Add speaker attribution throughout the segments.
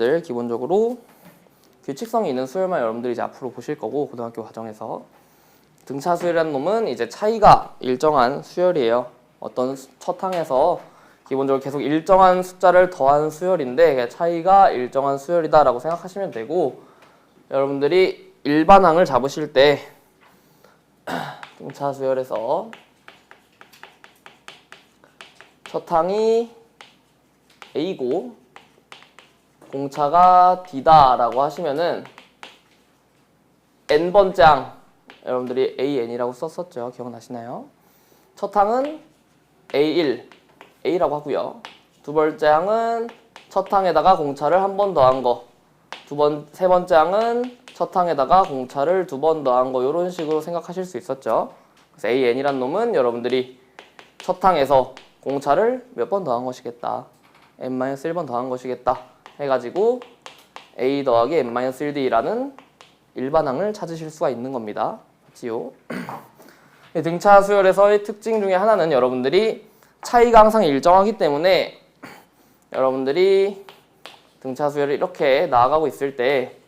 Speaker 1: 여러분들 기본적으로 규칙성이 있는 수열만 여러분들이 이제 앞으로 보실 거고 고등학교 과정에서 등차 수열이라는 놈은 이제 차이가 일정한 수열이에요. 어떤 첫 항에서 기본적으로 계속 일정한 숫자를 더한 수열인데 차이가 일정한 수열이다라고 생각하시면 되고 여러분들이 일반항을 잡으실 때 등차 수열에서 첫 항이 A고 공차가 D다라고 하시면은 n번째 항 여러분들이 AN이라고 썼었죠. 기억나시나요? 첫 항은 A1, A라고 하고요. 두 번째 항은 첫 항에다가 공차를 한 번 더한 거. 세 번째 항은 첫 항에다가 공차를 두 번 더한 거. 이런 식으로 생각하실 수 있었죠. 그래서 AN이란 놈은 여러분들이 첫 항에서 공차를 몇 번 더한 것이겠다. n-1번 더한 것이겠다. 해가지고 A 더하기 n-1d라는 일반항을 찾으실 수가 있는 겁니다. 맞지요? 등차 수열에서의 특징 중에 하나는 여러분들이 차이가 항상 일정하기 때문에 여러분들이 등차 수열을 이렇게 나아가고 있을 때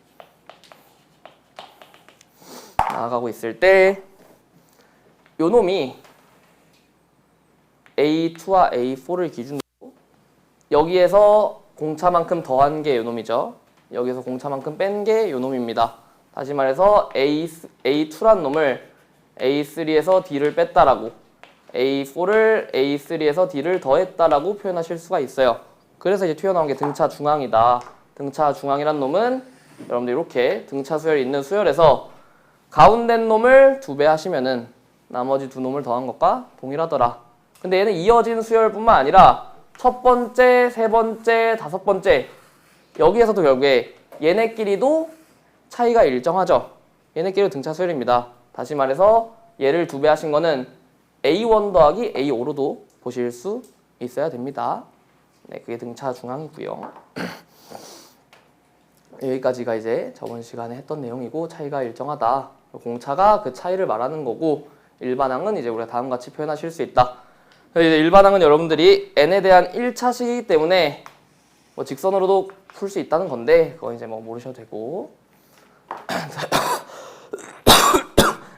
Speaker 1: 요 놈이 A2와 A4를 기준으로 여기에서 공차만큼 더한 게 요 놈이죠. 여기서 공차만큼 뺀 게 요 놈입니다. 다시 말해서 A2란 놈을 A3에서 D를 뺐다라고 A4를 A3에서 D를 더했다라고 표현하실 수가 있어요. 그래서 이제 튀어나온 게 등차 중항이다. 등차 중항이란 놈은 여러분들 이렇게 등차 수열이 있는 수열에서 가운데 놈을 2배 하시면은 나머지 두 놈을 더한 것과 동일하더라. 근데 얘는 이어진 수열뿐만 아니라 첫 번째, 세 번째, 다섯 번째 여기에서도 결국에 얘네끼리도 차이가 일정하죠. 얘네끼리도 등차 수열입니다. 다시 말해서 얘를 2배 하신 거는 A1 더하기 A5로도 보실 수 있어야 됩니다. 네, 그게 등차 중항이고요. 여기까지가 이제 저번 시간에 했던 내용이고 차이가 일정하다. 공차가 그 차이를 말하는 거고 일반항은 이제 우리가 다음과 같이 표현하실 수 있다. 이제 일반항은 여러분들이 n에 대한 1차식이기 때문에 뭐 직선으로도 풀 수 있다는 건데 그건 이제 뭐 모르셔도 되고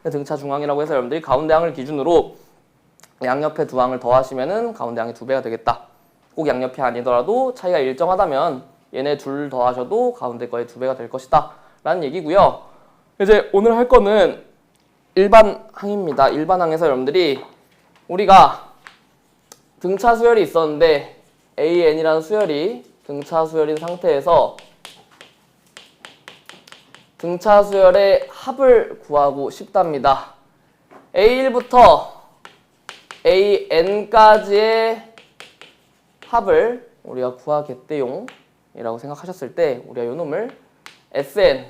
Speaker 1: 등차 중항이라고 해서 여러분들이 가운데 항을 기준으로 양옆에 두 항을 더하시면은 가운데 항이 2배가 되겠다. 꼭 양옆이 아니더라도 차이가 일정하다면 얘네 둘 더하셔도 가운데 거의 2배가 될 것이다 라는 얘기고요. 이제 오늘 할 거는 일반항입니다. 일반항에서 여러분들이 우리가 등차 수열이 있었는데 AN이라는 수열이 등차 수열인 상태에서 등차 수열의 합을 구하고 싶답니다. A1부터 AN까지의 합을 우리가 구하겠대용 이라고 생각하셨을 때 우리가 요 놈을 SN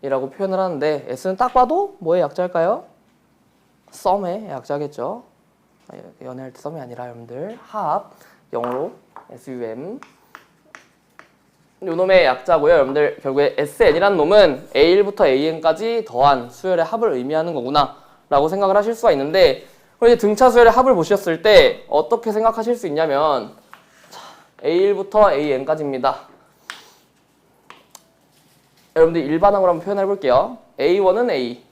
Speaker 1: 이라고 표현을 하는데 S는 딱 봐도 뭐의 약자일까요? 썸의 약자겠죠. 연애할 때 썸이 아니라 여러분들 합 영어로 SUM 요 놈의 약자고요. 여러분들 결국에 SN이라는 놈은 A1부터 AN까지 더한 수열의 합을 의미하는 거구나 라고 생각을 하실 수가 있는데 이제 등차 수열의 합을 보셨을 때 어떻게 생각하실 수 있냐면 A1부터 AN까지입니다. 여러분들 일반항으로 한번 표현해 볼게요. A1은 A,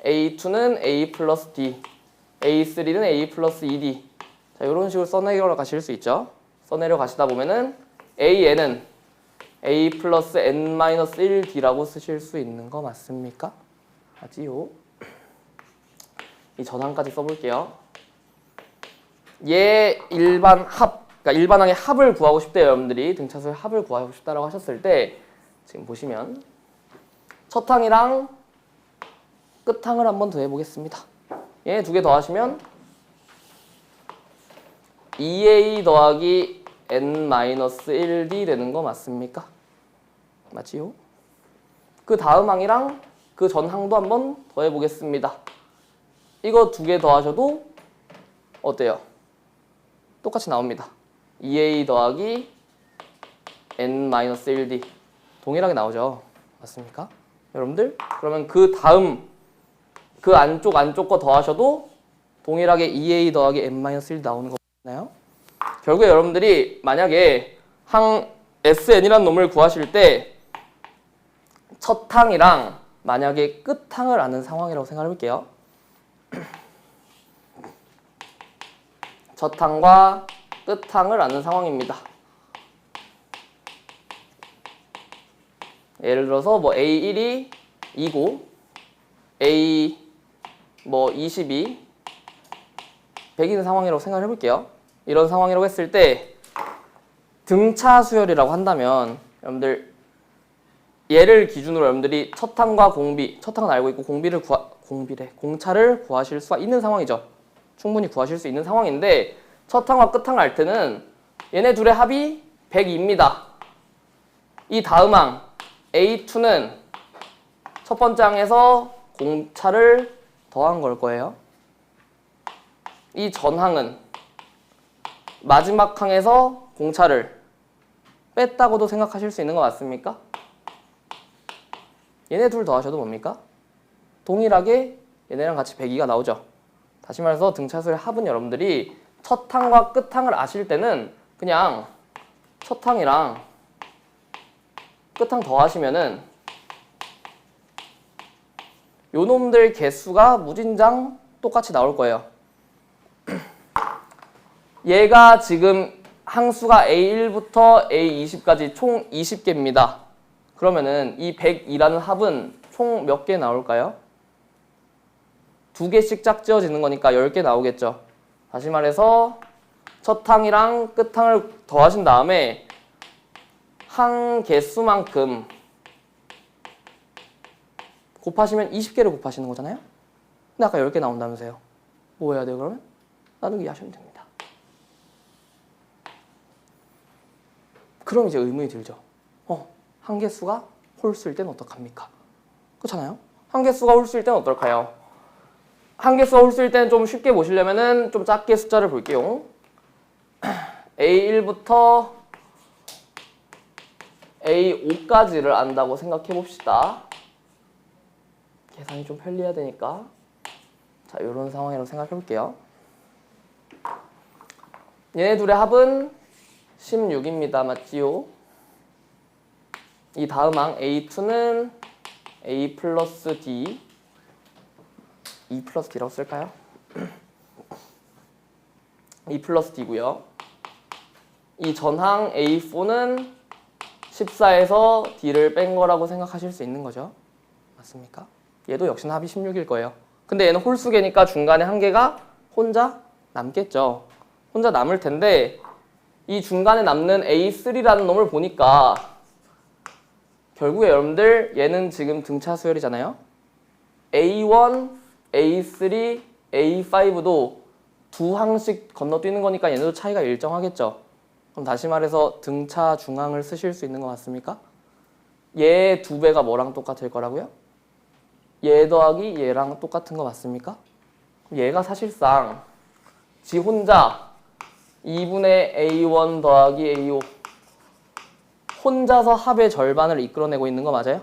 Speaker 1: A2는 A 플러스 D, A3는 A 플러스 2D. 자, 이런 식으로 써내려 가실 수 있죠. 써내려 가시다 보면은 AN은 A 플러스 N-1D라고 쓰실 수 있는 거 맞습니까? 맞지요? 이 전항까지 써볼게요. 얘 일반 합, 그러니까 일반항의 합을 구하고 싶대요. 여러분들이 등차수의 합을 구하고 싶다라고 하셨을 때 지금 보시면 첫 항이랑 끝 항을 한번 더 해보겠습니다. 얘 2개 더하시면 2A 더하기 N-1D 되는 거 맞습니까? 맞지요? 그 다음 항이랑 그 전 항도 한번 더 해보겠습니다. 이거 2개 더하셔도 어때요? 똑같이 나옵니다. 2A 더하기 N-1D 동일하게 나오죠. 맞습니까? 여러분들? 그러면 그 다음 그 안쪽 거 더하셔도 동일하게 2A 더하기 N-1D 나오는 거 맞나요? 결국에 여러분들이 만약에 항 SN이라는 놈을 구하실 때 첫 항이랑 만약에 끝항을 아는 상황이라고 생각해 볼게요. 첫 항과 끝항을 아는 상황입니다. 예를 들어서 뭐 A1이 2고 A 뭐 22, 100인 상황이라고 생각해 볼게요. 이런 상황이라고 했을 때 등차 수열이라고 한다면 여러분들 얘를 기준으로 여러분들이 첫 항과 공비, 첫 항은 알고 있고 공차를 구하실 수가 있는 상황이죠. 충분히 구하실 수 있는 상황인데 첫 항과 끝 항을 알 때는 얘네 둘의 합이 102입니다. 이 다음 항 A2는 첫 번째 항에서 공차를 더한 걸 거예요. 이 전항은 마지막 항에서 공차를 뺐다고도 생각하실 수 있는 거 맞습니까? 얘네 둘 더하셔도 뭡니까? 동일하게 얘네랑 같이 102가 나오죠. 다시 말해서 등차수의 합은 여러분들이 첫 항과 끝 항을 아실 때는 그냥 첫 항이랑 끝 항 더하시면은 요 놈들 개수가 무진장 똑같이 나올 거예요. 얘가 지금 항수가 A1부터 A20까지 총 20개입니다. 그러면은 이 102라는 합은 총 몇 개 나올까요? 2개씩 짝지어지는 거니까 10개 나오겠죠. 다시 말해서 첫 항이랑 끝 항을 더하신 다음에 항 개수만큼 곱하시면 20개를 곱하시는 거잖아요. 근데 아까 10개 나온다면서요. 뭐 해야 돼요 그러면? 나누기 하시면 됩니다. 그럼 이제 의문이 들죠. 한 개수가 홀수일 때는 어떡합니까? 그렇잖아요. 한 개수가 홀수일 때는 어떨까요? 한 개수가 홀수일 때는 좀 쉽게 보시려면은 좀 작게 숫자를 볼게요. A1부터 A5까지를 안다고 생각해 봅시다. 계산이 좀 편리해야 되니까. 자, 이런 상황이라고 생각해 볼게요. 얘네 둘의 합은 16입니다. 맞지요? 이 다음 항 A2는 A 플러스 D 2 플러스 D라고 쓸까요? 2 플러스 D고요. 이 전항 A4는 14에서 D를 뺀 거라고 생각하실 수 있는 거죠. 맞습니까? 얘도 역시나 합이 16일 거예요. 근데 얘는 홀수개니까 중간에 한 개가 혼자 남겠죠. 혼자 남을 텐데 이 중간에 남는 A3라는 놈을 보니까 결국에 여러분들 얘는 지금 등차 수열이잖아요. A1, A3, A5도 두 항씩 건너뛰는 거니까 얘네도 차이가 일정하겠죠. 그럼 다시 말해서 등차 중항을 쓰실 수 있는 거 맞습니까? 얘 2배가 뭐랑 똑같을 거라고요? 얘 더하기 얘랑 똑같은 거 맞습니까? 얘가 사실상 지 혼자 2분의 A1 더하기 A5 혼자서 합의 절반을 이끌어내고 있는 거 맞아요?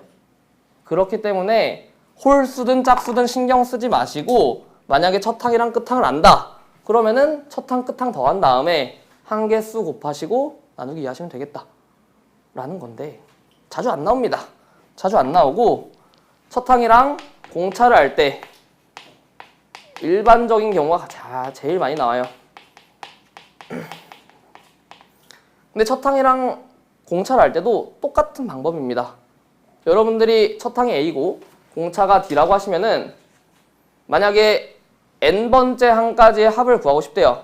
Speaker 1: 그렇기 때문에 홀수든 짝수든 신경 쓰지 마시고 만약에 첫 항이랑 끝 항을 안다. 그러면은 첫 항, 끝 항 더한 다음에 한 개수 곱하시고 나누기 이해하시면 되겠다. 라는 건데 자주 안 나옵니다. 자주 안 나오고 첫 항이랑 공차를 할 때 일반적인 경우가 제일 많이 나와요. 근데 첫 항이랑 공차를 할 때도 똑같은 방법입니다. 여러분들이 첫 항이 A고 공차가 D라고 하시면은 만약에 n번째 항까지의 합을 구하고 싶대요.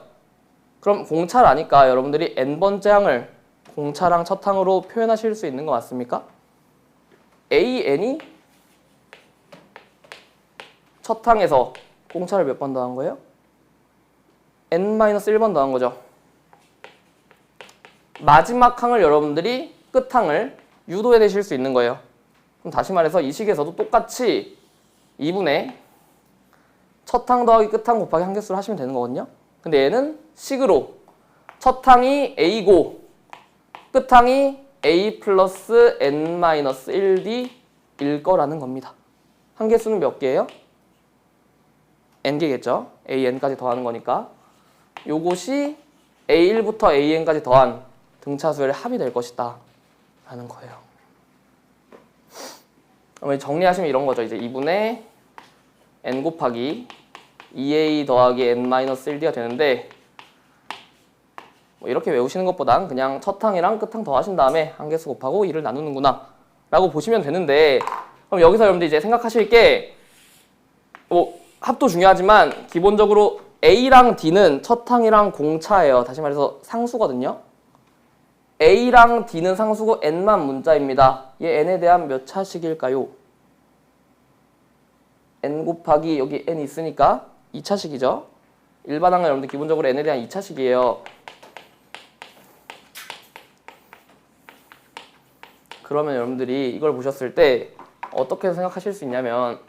Speaker 1: 그럼 공차를 아니까 여러분들이 n번째 항을 공차랑 첫 항으로 표현하실 수 있는 거 맞습니까? AN이 첫 항에서 공차를 몇 번 더한 거예요? n-1번 더한 거죠. 마지막 항을 여러분들이 끝 항을 유도해 내실 수 있는 거예요. 그럼 다시 말해서 이 식에서도 똑같이 2분의 첫 항 더하기 끝 항 곱하기 한 개수를 하시면 되는 거거든요. 근데 얘는 식으로 첫 항이 A고 끝 항이 A 플러스 n-1D일 거라는 겁니다. 한 개수는 몇 개예요? n개겠죠. AN까지 더하는 거니까. 요것이 A1부터 AN까지 더한 등차수열의 합이 될 것이다 라는 거예요. 그럼 정리하시면 이런 거죠. 이제 2분의 n 곱하기 2a 더하기 n-1d가 되는데 뭐 이렇게 외우시는 것보단 그냥 첫 항이랑 끝 항 더하신 다음에 한개수 곱하고 2를 나누는구나 라고 보시면 되는데, 그럼 여기서 여러분들 이제 생각하실 게 뭐 합도 중요하지만 기본적으로 A랑 D는 첫 항이랑 공차예요. 다시 말해서 상수거든요. A랑 D는 상수고 n만 문자입니다. 얘 n에 대한 몇 차식일까요? n 곱하기 여기 n 있으니까 2차식이죠. 일반항은 여러분들 기본적으로 n에 대한 2차식이에요. 그러면 여러분들이 이걸 보셨을 때 어떻게 생각하실 수 있냐면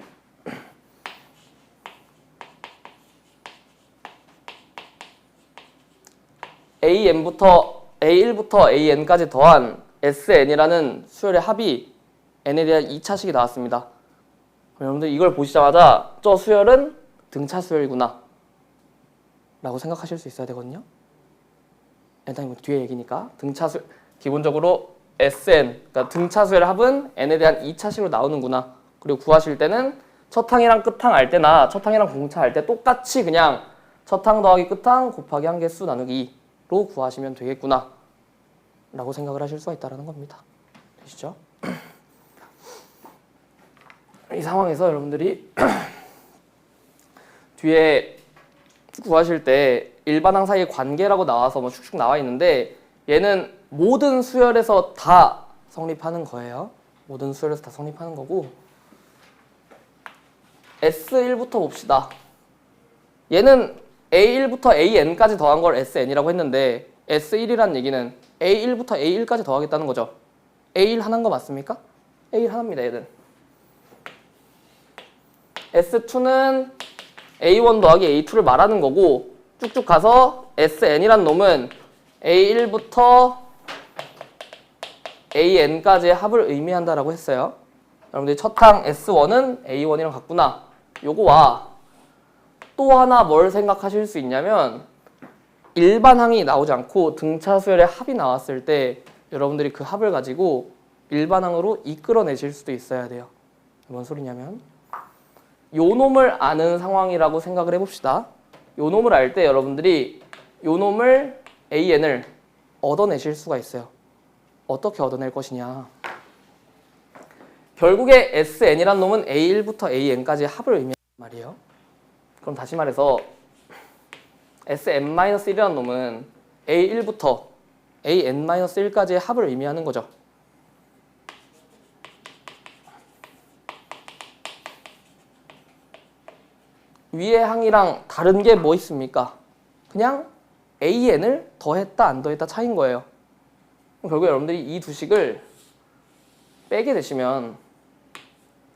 Speaker 1: A1부터 AN까지 더한 SN이라는 수열의 합이 n에 대한 2차식이 나왔습니다. 여러분들 이걸 보시자마자 저 수열은 등차 수열이구나 라고 생각하실 수 있어야 되거든요. 일단 이거 뒤에 얘기니까 등차 수열, 기본적으로 SN, 그러니까 등차 수열의 합은 n에 대한 2차식으로 나오는구나. 그리고 구하실 때는 첫 항이랑 끝 항 알 때나 첫 항이랑 공차 알 때 똑같이 그냥 첫 항 더하기 끝 항 곱하기 한개수 나누기 2로 구하시면 되겠구나 라고 생각을 하실 수가 있다는 겁니다. 되시죠? 이 상황에서 여러분들이 뒤에 구하실 때 일반항 사이의 관계라고 나와서 뭐 축축 나와 있는데 얘는 모든 수열에서 다 성립하는 거예요. 모든 수열에서 다 성립하는 거고, S1부터 봅시다. 얘는 A1부터 AN까지 더한 걸 SN이라고 했는데 S1이란 얘기는 A1부터 A1까지 더하겠다는 거죠. A1 하나인 거 맞습니까? A1 하나입니다. 얘는. S2는 A1 더하기 A2를 말하는 거고, 쭉쭉 가서 SN이란 놈은 A1부터 AN까지의 합을 의미한다라고 했어요. 여러분들이 첫 항 S1은 A1이랑 같구나. 요거와 또 하나 뭘 생각하실 수 있냐면 일반항이 나오지 않고 등차 수열의 합이 나왔을 때 여러분들이 그 합을 가지고 일반항으로 이끌어내실 수도 있어야 돼요. 뭔 소리냐면 요 놈을 아는 상황이라고 생각을 해봅시다. 요 놈을 알 때 여러분들이 요 놈을 AN을 얻어내실 수가 있어요. 어떻게 얻어낼 것이냐. 결국에 SN이란 놈은 A1부터 AN까지의 합을 의미한단 말이에요. 그럼 다시 말해서 SN-1이라는 놈은 A1부터 AN-1까지의 합을 의미하는 거죠. 위의 항이랑 다른 게 뭐 있습니까? 그냥 AN을 더했다 안 더했다 차이인 거예요. 결국에 여러분들이 이 두 식을 빼게 되시면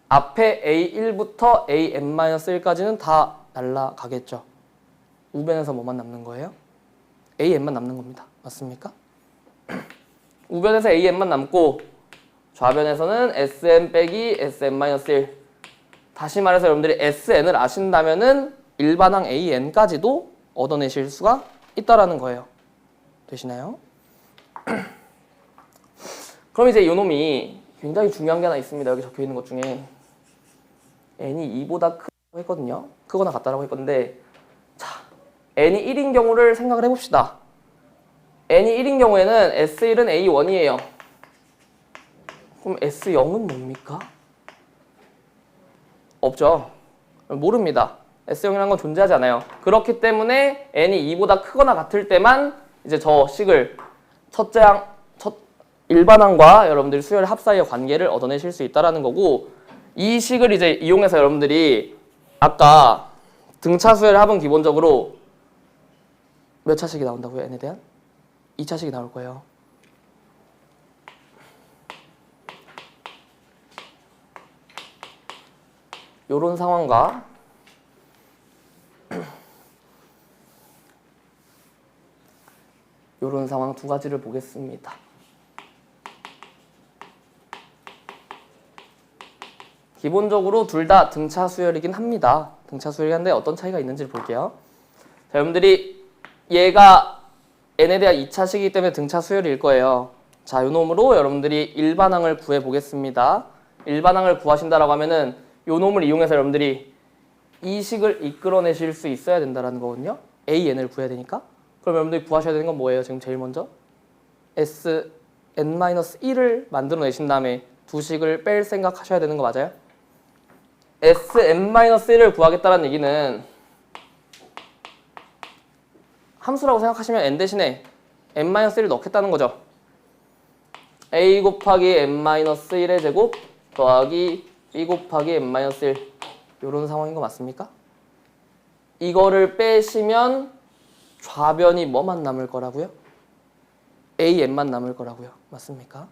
Speaker 1: 앞에 A1부터 AN-1까지는 다 날라가겠죠. 우변에서 뭐만 남는 거예요? AN만 남는 겁니다. 맞습니까? 우변에서 AN만 남고 좌변에서는 SN 빼기 SN-1. 다시 말해서 여러분들이 SN을 아신다면은 일반항 AN까지도 얻어내실 수가 있다라는 거예요. 되시나요? 그럼 이제 이 놈이 굉장히 중요한 게 하나 있습니다. 여기 적혀 있는 것 중에 n이 2보다 크다고 했거든요. 크거나 같다라고 했건데, 자, n이 1인 경우를 생각을 해봅시다. n이 1인 경우에는 S1은 A1이에요. 그럼 S0은 뭡니까? 없죠. 모릅니다. S0이라는 건 존재하지 않아요. 그렇기 때문에 n이 2보다 크거나 같을 때만 이제 저 식을 첫 일반항과 여러분들이 수열 합 사이의 관계를 얻어내실 수 있다라는 거고, 이 식을 이제 이용해서 여러분들이 아까 등차 수열 합은 기본적으로 몇 차식이 나온다고요? n에 대한? 2차식이 나올 거예요. 요런 상황과 요런 상황 두 가지를 보겠습니다. 기본적으로 둘 다 등차 수열이긴 합니다. 등차 수열이긴 한데 어떤 차이가 있는지를 볼게요. 자, 여러분들이 얘가 n에 대한 2차식이기 때문에 등차 수열일 거예요. 자, 요 놈으로 여러분들이 일반항을 구해 보겠습니다. 일반항을 구하신다라고 하면은 요 놈을 이용해서 여러분들이 이 식을 이끌어내실 수 있어야 된다라는 거거든요. AN을 구해야 되니까. 그럼 여러분들이 구하셔야 되는 건 뭐예요? 지금 제일 먼저 Sn-1을 만들어내신 다음에 두 식을 뺄 생각하셔야 되는 거 맞아요? Sn-1을 구하겠다는 얘기는 함수라고 생각하시면 n 대신에 n-1을 넣겠다는 거죠. a 곱하기 n-1의 제곱 더하기 b 곱하기 n-1 이런 상황인 거 맞습니까? 이거를 빼시면 좌변이 뭐만 남을 거라고요? an만 남을 거라고요. 맞습니까?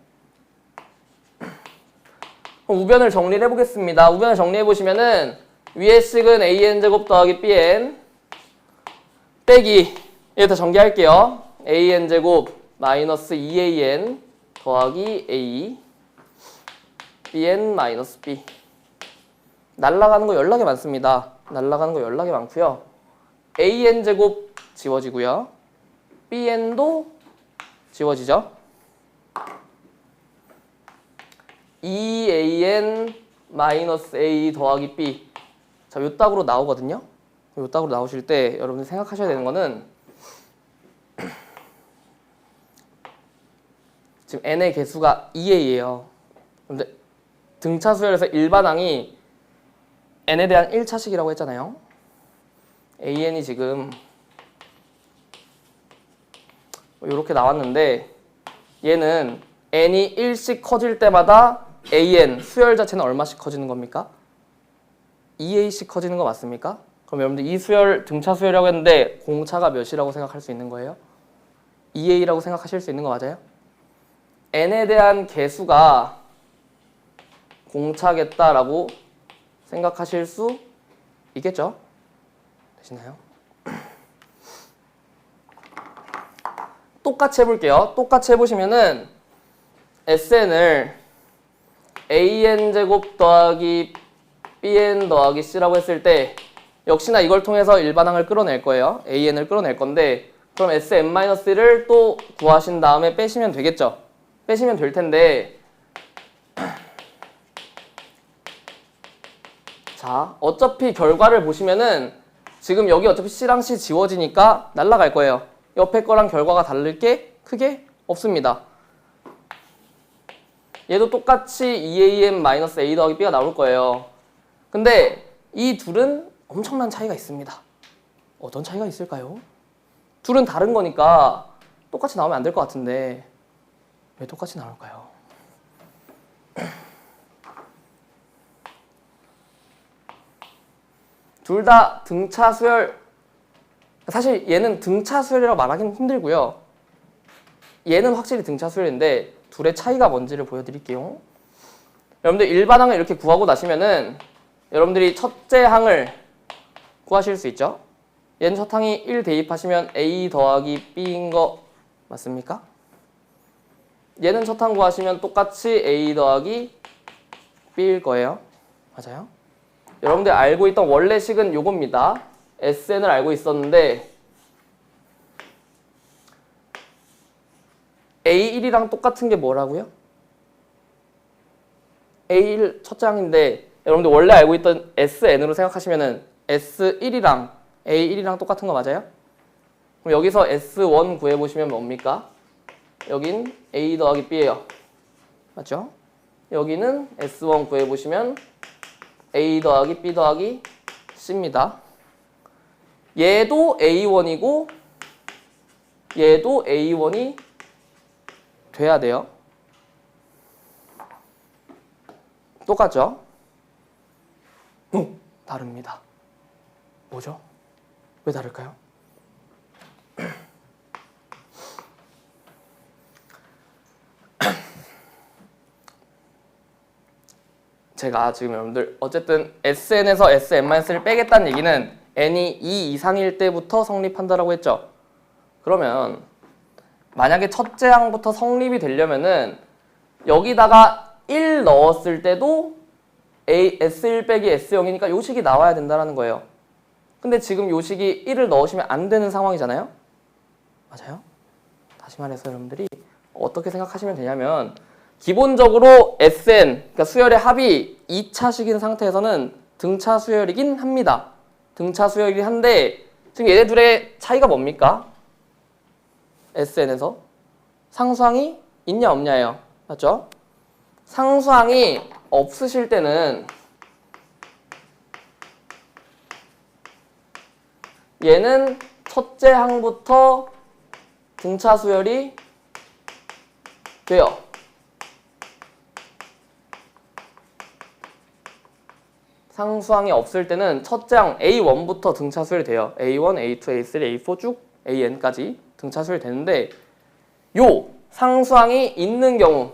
Speaker 1: 그럼 우변을 정리를 해보겠습니다. 우변을 정리해보시면은 위의 식은 an제곱 더하기 bn 빼기 얘부터 전개할게요. an제곱 마이너스 2an 더하기 a bn 마이너스 b 날라가는 거 연락이 많습니다. 날라가는 거 연락이 많고요. an제곱 지워지고요. bn도 지워지죠. 2an 마이너스 a 더하기 b 자, 요 딱으로 나오거든요. 요 딱으로 나오실 때 여러분들 생각하셔야 되는 거는 지금 n의 개수가 2a예요. 근데 등차 수열에서 일반항이 n에 대한 1차식이라고 했잖아요. an이 지금 이렇게 나왔는데 얘는 n이 1씩 커질 때마다 an 수열 자체는 얼마씩 커지는 겁니까? 2a씩 커지는 거 맞습니까? 그럼 여러분들 이 수열 등차 수열이라고 했는데 공차가 몇이라고 생각할 수 있는 거예요? 2a라고 생각하실 수 있는 거 맞아요? n에 대한 개수가 공차겠다라고 생각하실 수 있겠죠? 되시나요? 똑같이 해볼게요. 똑같이 해보시면은 SN을 AN제곱 더하기 BN 더하기 C라고 했을 때 역시나 이걸 통해서 일반항을 끌어낼 거예요. AN을 끌어낼 건데 그럼 SN-1을 또 구하신 다음에 빼시면 되겠죠? 빼시면 될 텐데 자, 어차피 결과를 보시면은 지금 여기 어차피 C랑 C 지워지니까 날아갈 거예요. 옆에 거랑 결과가 다를 게 크게 없습니다. 얘도 똑같이 2am-a 더하기 b가 나올 거예요. 근데 이 둘은 엄청난 차이가 있습니다. 어떤 차이가 있을까요? 둘은 다른 거니까 똑같이 나오면 안 될 것 같은데 왜 똑같이 나올까요? 둘 다 등차 수열 사실 얘는 등차 수열이라고 말하기는 힘들고요. 얘는 확실히 등차 수열인데 둘의 차이가 뭔지를 보여드릴게요. 여러분들 일반항을 이렇게 구하고 나시면은 여러분들이 첫째 항을 구하실 수 있죠. 얘는 첫 항이 1 대입하시면 a 더하기 b인 거 맞습니까? 얘는 첫 항 구하시면 똑같이 a 더하기 b일 거예요. 맞아요? 여러분들 알고 있던 원래 식은 요겁니다. SN을 알고 있었는데 A1이랑 똑같은 게 뭐라고요? A1 첫째 항인데 여러분들 원래 알고 있던 SN으로 생각하시면은 S1이랑 A1이랑 똑같은 거 맞아요? 그럼 여기서 S1 구해보시면 뭡니까? 여긴 A 더하기 B예요. 맞죠? 여기는 S1 구해보시면 A 더하기 B 더하기 C입니다. 얘도 A1이고 얘도 A1이 돼야 돼요. 똑같죠? 다릅니다. 뭐죠? 왜 다를까요? 제가 지금 여러분들 어쨌든 SN에서 SM-를 빼겠다는 얘기는 n이 2 이상일 때부터 성립한다라고 했죠. 그러면 만약에 첫째 항부터 성립이 되려면은 여기다가 1 넣었을 때도 S1 빼기 S0이니까 요 식이 나와야 된다는 거예요. 근데 지금 요 식이 1을 넣으시면 안 되는 상황이잖아요. 맞아요? 다시 말해서 여러분들이 어떻게 생각하시면 되냐면 기본적으로 SN, 그러니까 수열의 합이 2차식인 상태에서는 등차 수열이긴 합니다. 등차 수열이긴 한데 지금 얘네 둘의 차이가 뭡니까? SN에서 상수항이 있냐 없냐예요. 맞죠? 상수항이 없으실 때는 얘는 첫째 항부터 등차 수열이 돼요. 상수항이 없을 때는 첫째 항 A1부터 등차 수열이 돼요. A1, A2, A3, A4 쭉 AN까지 등차 수열이 되는데 요 상수항이 있는 경우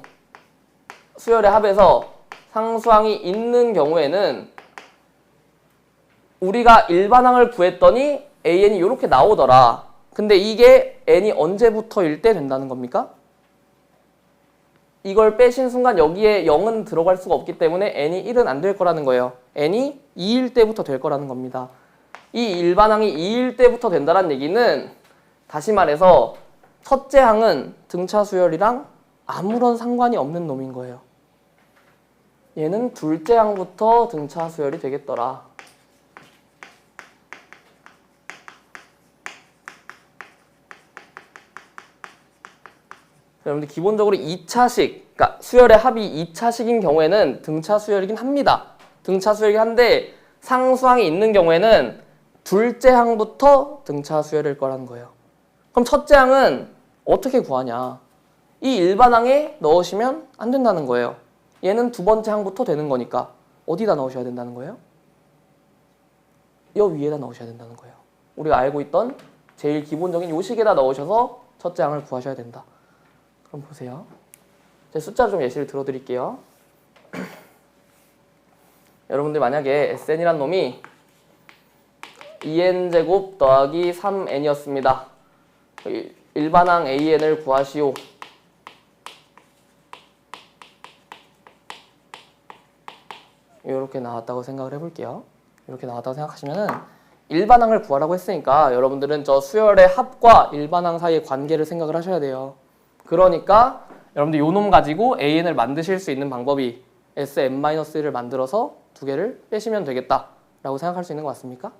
Speaker 1: 수열의 합에서 상수항이 있는 경우에는 우리가 일반항을 구했더니 AN이 이렇게 나오더라. 근데 이게 N이 언제부터일 때 된다는 겁니까? 이걸 빼신 순간 여기에 0은 들어갈 수가 없기 때문에 N이 1은 안 될 거라는 거예요. N이 2일 때부터 될 거라는 겁니다. 이 일반항이 2일 때부터 된다는 얘기는 다시 말해서 첫째 항은 등차 수열이랑 아무런 상관이 없는 놈인 거예요. 얘는 둘째 항부터 등차 수열이 되겠더라. 여러분들 기본적으로 2차식, 그러니까 수열의 합이 2차식인 경우에는 등차 수열이긴 합니다. 등차 수열이긴 한데 상수항이 있는 경우에는 둘째 항부터 등차 수열일 거라는 거예요. 그럼 첫째 항은 어떻게 구하냐? 이 일반항에 넣으시면 안 된다는 거예요. 얘는 두 번째 항부터 되는 거니까 어디다 넣으셔야 된다는 거예요? 여 위에다 넣으셔야 된다는 거예요. 우리가 알고 있던 제일 기본적인 요 식에다 넣으셔서 첫째 항을 구하셔야 된다. 그럼 보세요. 제가 숫자 좀 예시를 들어드릴게요. 여러분들 만약에 SN이란 놈이 2n제곱 더하기 3n이었습니다. 일반항 AN을 구하시오. 이렇게 나왔다고 생각을 해볼게요. 이렇게 나왔다고 생각하시면은 일반항을 구하라고 했으니까 여러분들은 저 수열의 합과 일반항 사이의 관계를 생각을 하셔야 돼요. 그러니까 여러분들 요 놈 가지고 AN을 만드실 수 있는 방법이 Sn-1을 만들어서 두 개를 빼시면 되겠다 라고 생각할 수 있는 것 같습니까?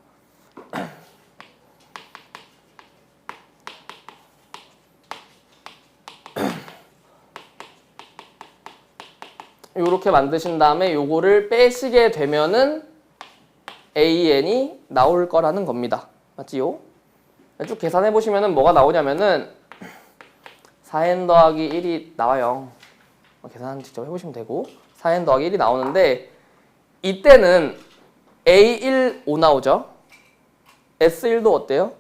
Speaker 1: 요렇게 만드신 다음에 요거를 빼시게 되면은 AN이 나올 거라는 겁니다. 맞지요? 쭉 계산해 보시면은 뭐가 나오냐면은 4n 더하기 1이 나와요. 계산 직접 해보시면 되고 4n 더하기 1이 나오는데 이때는 A1, 5 나오죠? S1도 어때요?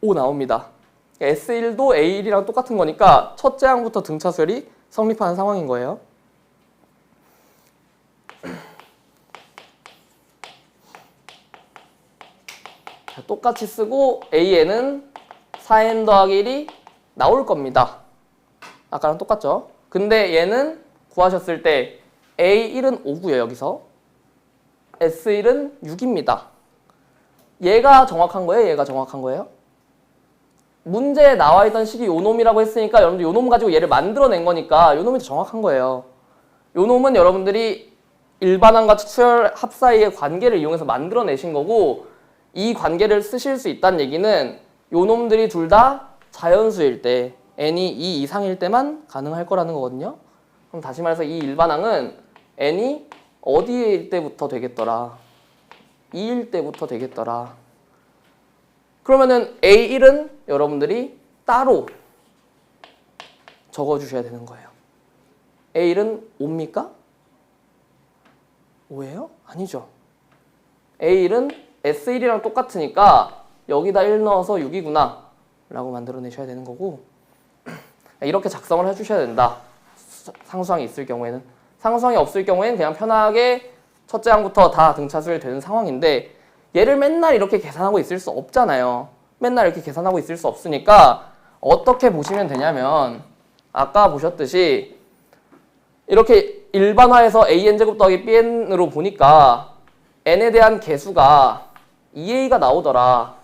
Speaker 1: 5 나옵니다. S1도 A1이랑 똑같은 거니까 첫째 항부터 등차 수열이 성립하는 상황인 거예요. 똑같이 쓰고 AN은 4n 더하기 1이 나올 겁니다. 아까랑 똑같죠? 근데 얘는 구하셨을 때 A1은 5고요. 여기서 S1은 6입니다. 얘가 정확한 거예요? 얘가 정확한 거예요? 문제에 나와 있던 식이 요 놈이라고 했으니까 여러분들 요 놈 가지고 얘를 만들어낸 거니까 요 놈이 더 정확한 거예요. 요 놈은 여러분들이 일반항과 수열 합 사이의 관계를 이용해서 만들어내신 거고 이 관계를 쓰실 수 있다는 얘기는 요 놈들이 둘 다 자연수일 때 n이 2 이상일 때만 가능할 거라는 거거든요. 그럼 다시 말해서 이 일반항은 n이 어디일 때부터 되겠더라? 2일 때부터 되겠더라. 그러면은 A1은 여러분들이 따로 적어주셔야 되는 거예요. A1은 5입니까? 5예요? 아니죠. A1은 S1이랑 똑같으니까 여기다 1 넣어서 6이구나 라고 만들어내셔야 되는 거고 이렇게 작성을 해주셔야 된다. 상수항이 있을 경우에는. 상수항이 없을 경우에는 그냥 편하게 첫째 항부터 다 등차수열이 되는 상황인데 얘를 맨날 이렇게 계산하고 있을 수 없잖아요. 맨날 이렇게 계산하고 있을 수 없으니까 어떻게 보시면 되냐면 아까 보셨듯이 이렇게 일반화해서 AN제곱 더하기 BN으로 보니까 N에 대한 개수가 2A가 나오더라.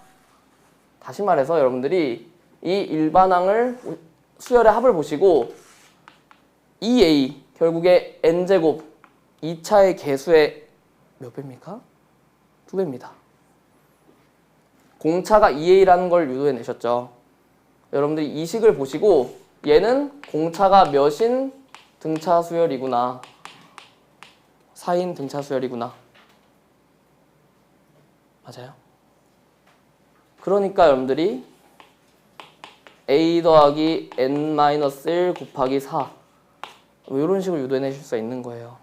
Speaker 1: 다시 말해서 여러분들이 이 일반항을 수열의 합을 보시고 2a 결국에 n제곱 2차의 개수의 몇 배입니까? 2배입니다. 공차가 2a라는 걸 유도해 내셨죠. 여러분들이 이 식을 보시고 얘는 공차가 몇인 등차 수열이구나. 4인 등차 수열이구나. 맞아요? 그러니까 여러분들이 a 더하기 n-1 곱하기 4 이런 식으로 유도해내실 수 있는 거예요.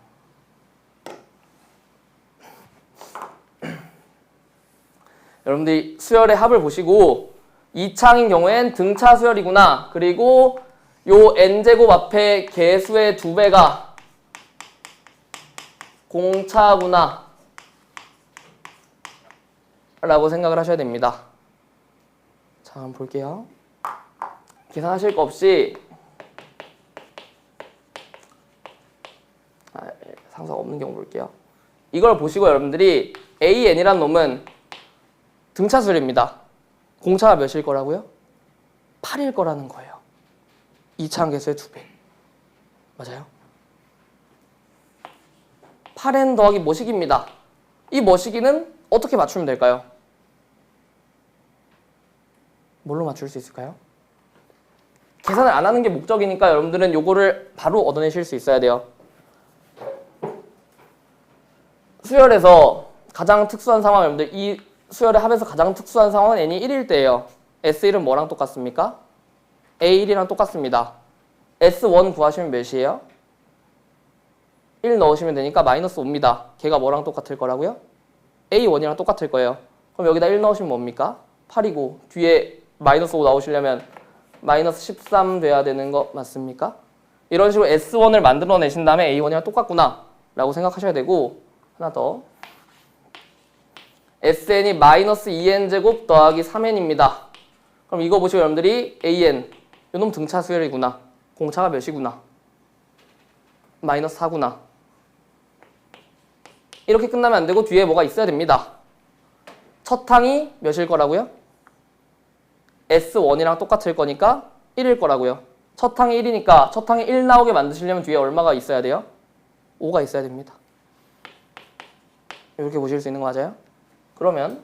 Speaker 1: 여러분들이 수열의 합을 보시고 2차항인 경우엔 등차 수열이구나. 그리고 요 n제곱 앞에 개수의 2배가 공차구나 라고 생각을 하셔야 됩니다. 자, 한번 볼게요. 계산하실 거 없이 상수가 없는 경우 볼게요. 이걸 보시고 여러분들이 AN이란 놈은 등차수열입니다. 공차가 몇일 거라고요? 8일 거라는 거예요. 2차항 개수의 2배. 맞아요? 8n 더하기 뭐식입니다. 이 뭐시기는 어떻게 맞추면 될까요? 뭘로 맞출 수 있을까요? 계산을 안 하는 게 목적이니까 여러분들은 요거를 바로 얻어내실 수 있어야 돼요. 수열에서 가장 특수한 상황, 여러분들 이 수열의 합에서 가장 특수한 상황은 n이 1일 때예요. S1은 뭐랑 똑같습니까? A1이랑 똑같습니다. S1 구하시면 몇이에요? 1 넣으시면 되니까 마이너스 5입니다. 걔가 뭐랑 똑같을 거라고요? A1이랑 똑같을 거예요. 그럼 여기다 1 넣으시면 뭡니까? 8이고 뒤에 마이너스 5 나오시려면 마이너스 13 돼야 되는 거 맞습니까? 이런 식으로 S1을 만들어내신 다음에 A1이랑 똑같구나 라고 생각하셔야 되고, 하나 더 SN이 마이너스 2n제곱 더하기 3n입니다. 그럼 이거 보시고 여러분들이 AN 요놈 등차 수열이구나. 공차가 몇이구나. 마이너스 4구나. 이렇게 끝나면 안 되고 뒤에 뭐가 있어야 됩니다. 첫 항이 몇일 거라고요? S1이랑 똑같을 거니까 1일 거라고요. 첫 항이 1이니까 첫 항이 1 나오게 만드시려면 뒤에 얼마가 있어야 돼요? 5가 있어야 됩니다. 이렇게 보실 수 있는 거 맞아요? 그러면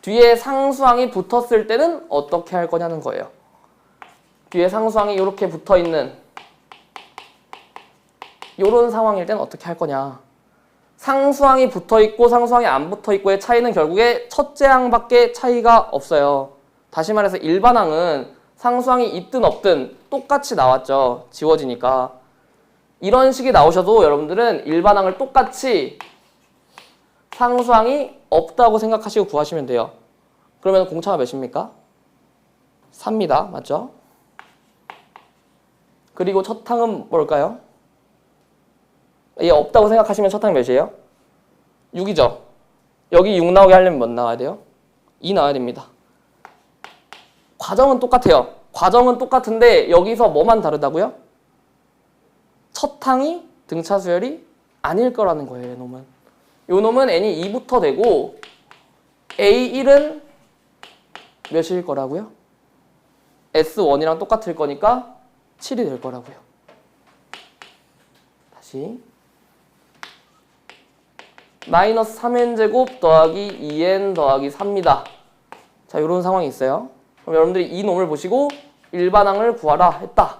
Speaker 1: 뒤에 상수항이 붙었을 때는 어떻게 할 거냐는 거예요. 뒤에 상수항이 이렇게 붙어있는 이런 상황일 때는 어떻게 할 거냐. 상수항이 붙어있고 상수항이 안 붙어있고의 차이는 결국에 첫째 항밖에 차이가 없어요. 다시 말해서 일반항은 상수항이 있든 없든 똑같이 나왔죠. 지워지니까. 이런 식이 나오셔도 여러분들은 일반항을 똑같이 상수항이 없다고 생각하시고 구하시면 돼요. 그러면 공차가 몇입니까? 4입니다. 맞죠? 그리고 첫 항은 뭘까요? 얘 없다고 생각하시면 첫 항 몇이에요? 6이죠. 여기 6 나오게 하려면 몇 나와야 돼요? 2 나와야 됩니다. 과정은 똑같아요. 과정은 똑같은데 여기서 뭐만 다르다고요? 첫 항이 등차 수열이 아닐 거라는 거예요. 이 놈은. 요 놈은 n이 2부터 되고 A1은 몇일 거라고요? S1이랑 똑같을 거니까 7이 될 거라고요. 다시 마이너스 3n제곱 더하기 2n 더하기 4입니다. 자, 이런 상황이 있어요. 그럼 여러분들이 이 놈을 보시고 일반항을 구하라 했다.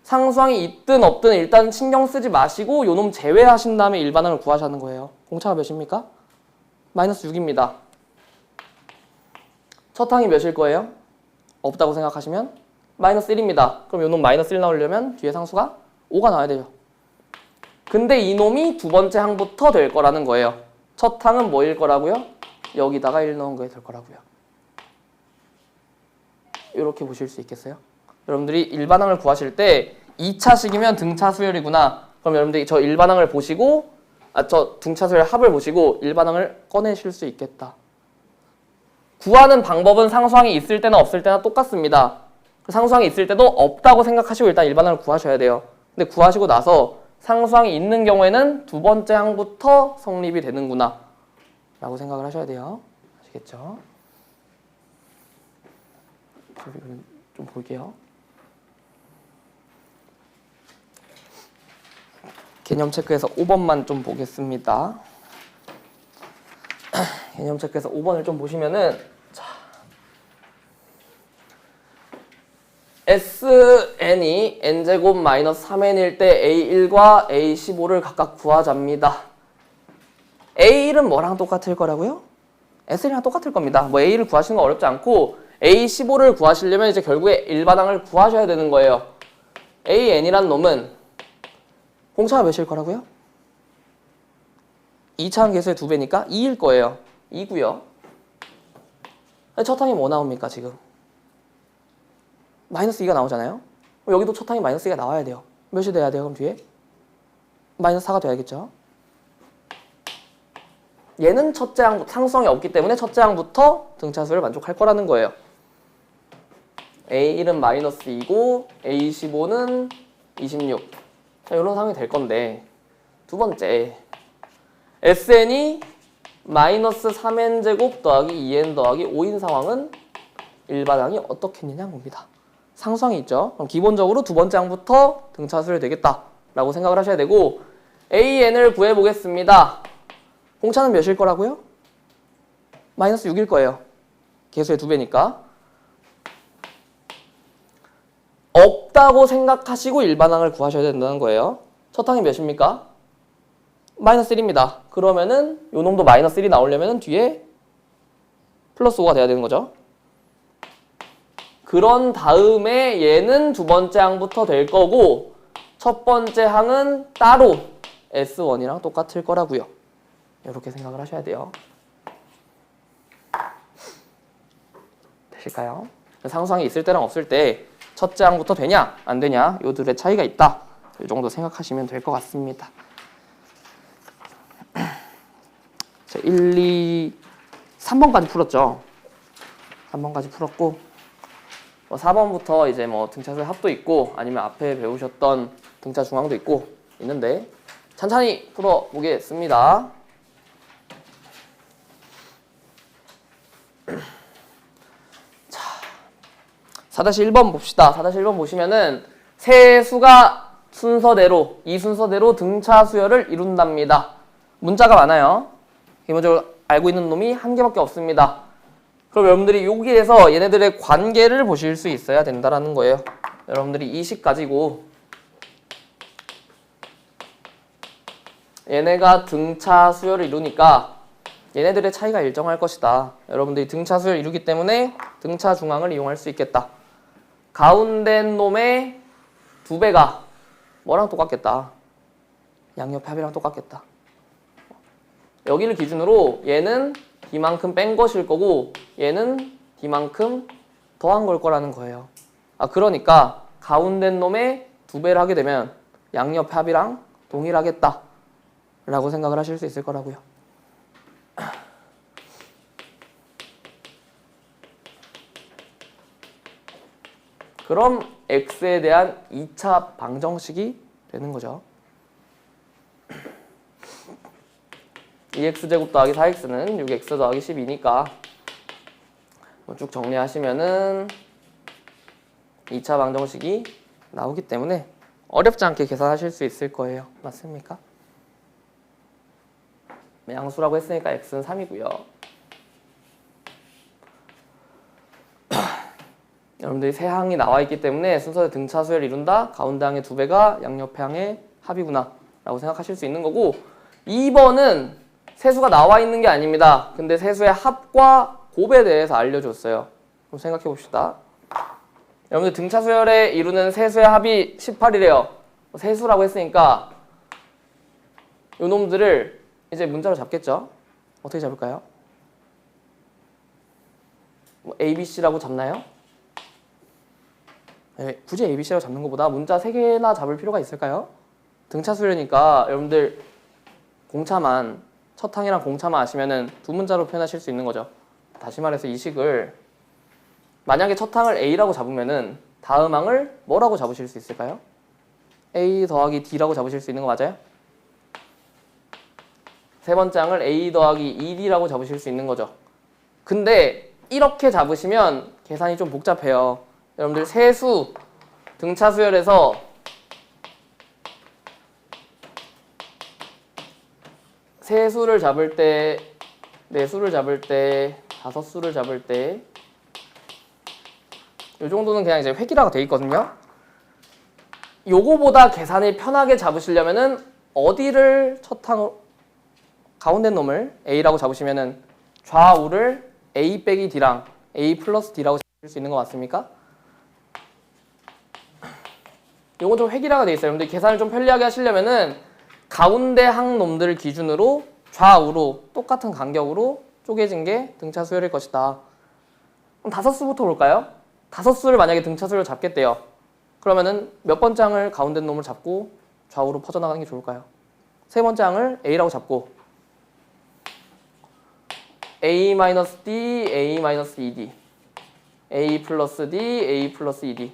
Speaker 1: 상수항이 있든 없든 일단 신경 쓰지 마시고 요 놈 제외하신 다음에 일반항을 구하자는 거예요. 공차가 몇입니까? 마이너스 6입니다. 첫 항이 몇일 거예요? 없다고 생각하시면 마이너스 1입니다. 그럼 요 놈 마이너스 1 나오려면 뒤에 상수가 5가 나와야 돼요. 근데 이 놈이 두 번째 항부터 될 거라는 거예요. 첫 항은 뭐일 거라고요? 여기다가 1 넣은 거에 될 거라고요. 이렇게 보실 수 있겠어요? 여러분들이 일반항을 구하실 때 2차식이면 등차 수열이구나. 그럼 여러분들이 저 일반항을 보시고 저 등차 수열 합을 보시고 일반항을 꺼내실 수 있겠다. 구하는 방법은 상수항이 있을 때나 없을 때나 똑같습니다. 상수항이 있을 때도 없다고 생각하시고 일단 일반항을 구하셔야 돼요. 근데 구하시고 나서 상수항이 있는 경우에는 두 번째 항부터 성립이 되는구나 라고 생각을 하셔야 돼요. 아시겠죠? 좀 볼게요. 개념 체크해서 5번만 좀 보겠습니다. 개념 체크해서 5번을 좀 보시면은 자, SN이 n제곱 마이너스 3n일 때 A1과 A15를 각각 구하자입니다. A1은 뭐랑 똑같을 거라고요? SN이랑 똑같을 겁니다. 뭐 A를 구하시는 거 어렵지 않고 A15를 구하시려면 이제 결국에 일반항을 구하셔야 되는 거예요. AN이란 놈은 공차가 몇일 거라고요? 2차항 계수의 2배니까 2일 거예요. 2고요. 첫 항이 뭐 나옵니까 지금? 마이너스 2가 나오잖아요. 여기도 첫 항이 마이너스 2가 나와야 돼요. 몇이 돼야 돼요? 그럼 뒤에? 마이너스 4가 돼야겠죠. 얘는 첫째 항 상수성이 없기 때문에 첫째 항부터 등차수를 만족할 거라는 거예요. A1은 마이너스 2고 A15는 26. 자, 이런 상황이 될 건데 두 번째 SN이 마이너스 3n제곱 더하기 2n 더하기 5인 상황은 일반항이 어떻겠느냐 봅니다. 상수항이 있죠. 그럼 기본적으로 두 번째 항부터 등차수를 되겠다라고 생각을 하셔야 되고 AN을 구해보겠습니다. 공차는 몇일 거라고요? 마이너스 6일 거예요. 개수의 2배니까. 없다고 생각하시고 일반항을 구하셔야 된다는 거예요. 첫 항이 몇입니까? 마이너스 1입니다. 그러면은 요 놈도 마이너스 1이 나오려면 뒤에 플러스 5가 돼야 되는 거죠. 그런 다음에 얘는 두 번째 항부터 될 거고 첫 번째 항은 따로 S1이랑 똑같을 거라고요. 이렇게 생각을 하셔야 돼요. 되실까요? 상수항이 있을 때랑 없을 때 첫째 항부터 되냐 안 되냐 요들의 차이가 있다. 이 정도 생각하시면 될 것 같습니다. 자, 1, 2, 3번까지 풀었죠. 3번까지 풀었고 4번부터 이제 뭐 등차수의 합도 있고 아니면 앞에 배우셨던 등차 중앙도 있고 있는데 찬찬히 풀어보겠습니다. 자, 4-1번 봅시다. 4-1번 보시면은 세 수가 순서대로 이 순서대로 등차 수열을 이룬답니다. 문자가 많아요. 기본적으로 알고 있는 놈이 한 개밖에 없습니다. 그럼 여러분들이 여기에서 얘네들의 관계를 보실 수 있어야 된다라는 거예요. 여러분들이 이 식 가지고 얘네가 등차 수열을 이루니까 얘네들의 차이가 일정할 것이다. 여러분들이 등차 수열을 이루기 때문에 등차 중앙을 이용할 수 있겠다. 가운데 놈의 2배가 뭐랑 똑같겠다? 양옆 합이랑 똑같겠다. 여기를 기준으로 얘는 D만큼 뺀 것일 거고 얘는 D만큼 더한 걸 거라는 거예요. 그러니까 가운데 놈의 2배를 하게 되면 양옆 합이랑 동일하겠다 라고 생각을 하실 수 있을 거라고요. 그럼 x에 대한 2차 방정식이 되는 거죠. 2x제곱 더하기 4x는 6x 더하기 12니까 쭉 정리하시면은 2차 방정식이 나오기 때문에 어렵지 않게 계산하실 수 있을 거예요. 맞습니까? 양수라고 했으니까 x는 3이고요. 여러분들이 세 항이 나와 있기 때문에 순서대 등차 수열을 이룬다. 가운데 항의 2배가 양옆 항의 합이구나 라고 생각하실 수 있는 거고 2번은 세수가 나와 있는 게 아닙니다. 근데 세수의 합과 곱에 대해서 알려줬어요. 그럼 생각해 봅시다. 여러분들 등차 수열에 이루는 세수의 합이 18이래요. 세수라고 했으니까 요 놈들을 이제 문자로 잡겠죠? 어떻게 잡을까요? 뭐 A, B, C라고 잡나요? 네, 굳이 A, B, C라고 잡는 것보다 문자 3개나 잡을 필요가 있을까요? 등차 수열이니까 여러분들 공차만 첫 항이랑 공차만 아시면은 두 문자로 표현하실 수 있는 거죠. 다시 말해서 이 식을 만약에 첫 항을 A라고 잡으면은 다음 항을 뭐라고 잡으실 수 있을까요? A 더하기 D라고 잡으실 수 있는 거 맞아요? 세 번째 항을 A 더하기 2D라고 잡으실 수 있는 거죠. 근데 이렇게 잡으시면 계산이 좀 복잡해요. 여러분들 세수 등차 수열에서 세 수를 잡을 때, 네 수를 잡을 때, 다섯 수를 잡을 때, 이 정도는 그냥 이제 획일화가 돼 있거든요. 요거보다 계산이 편하게 잡으시려면은 어디를 첫항으로 가운데 놈을 A라고 잡으시면은 좌우를 A 빼기 D랑 A 플러스 D라고 잡을 수 있는 거 맞습니까? 요건 좀 획일화가 돼 있어요. 여러분들 계산을 좀 편리하게 하시려면은 가운데 항 놈들 기준으로 좌우로 똑같은 간격으로 쪼개진 게 등차 수열일 것이다. 그럼 다섯 수부터 볼까요? 다섯 수를 만약에 등차 수열로 잡겠대요. 그러면은 몇 번째 항을 가운데 놈을 잡고 좌우로 퍼져나가는 게 좋을까요? 세 번째 항을 A라고 잡고 A-D, A-ED, A 플러스 D, A 플러스 ED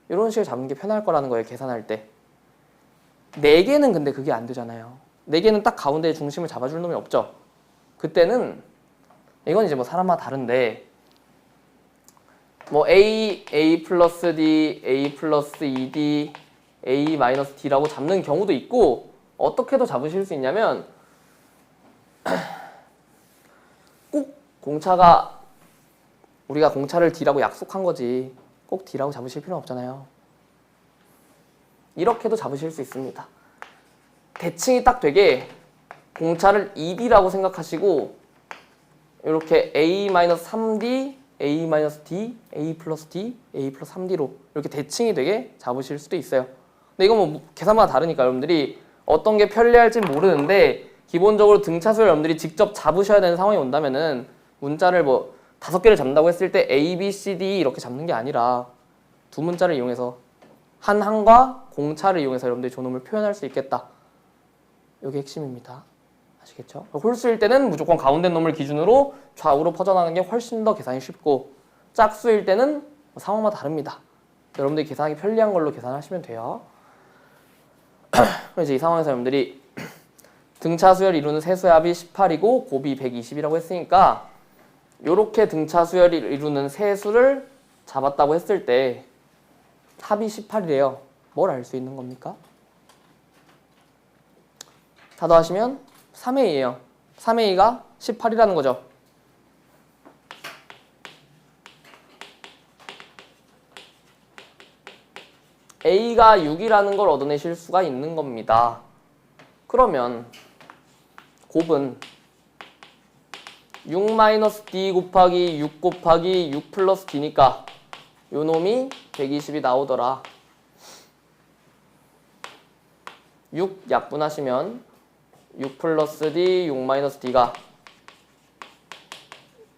Speaker 1: 이런 식으로 잡는 게 편할 거라는 거예요. 계산할 때. 4개는 근데 그게 안 되잖아요. 4개는 딱 가운데 중심을 잡아줄 놈이 없죠. 그때는 이건 이제 뭐 사람마다 다른데 뭐 A 플러스 D, A 플러스 ED, A 마이너스 D라고 잡는 경우도 있고 어떻게도 잡으실 수 있냐면 꼭 공차가 우리가 공차를 D라고 약속한 거지 꼭 D라고 잡으실 필요는 없잖아요. 이렇게도 잡으실 수 있습니다. 대칭이 딱 되게 공차를 ED라고 생각하시고 이렇게 A-3D, A-D, A 플러스 D, A 플러스 3D로 이렇게 대칭이 되게 잡으실 수도 있어요. 근데 이건 뭐 계산마다 다르니까 여러분들이 어떤 게 편리할지 모르는데 기본적으로 등차수를 여러분들이 직접 잡으셔야 되는 상황이 온다면은 문자를 뭐 5개를 잡는다고 했을 때 A, B, C, D 이렇게 잡는 게 아니라 두 문자를 이용해서 한 항과 공차를 이용해서 여러분들이 조놈을 표현할 수 있겠다. 이게 핵심입니다. 아시겠죠? 홀수일 때는 무조건 가운데 놈을 기준으로 좌우로 퍼져나가는 게 훨씬 더 계산이 쉽고 짝수일 때는 상황마다 다릅니다. 여러분들이 계산하기 편리한 걸로 계산하시면 돼요. 이제 이 상황에서 여러분들이 등차수열이 이루는 세수의 합이 18이고 곱이 120이라고 했으니까 이렇게 등차수열이 이루는 세수를 잡았다고 했을 때 합이 18이래요. 뭘 알 수 있는 겁니까? 다 더하시면 3A예요. 3A가 18이라는 거죠. A가 6이라는 걸 얻어내실 수가 있는 겁니다. 그러면 곱은 6-D 곱하기 6 곱하기 6 플러스 D니까 요 놈이 120이 나오더라. 6 약분하시면 6 플러스 D, 6 마이너스 D가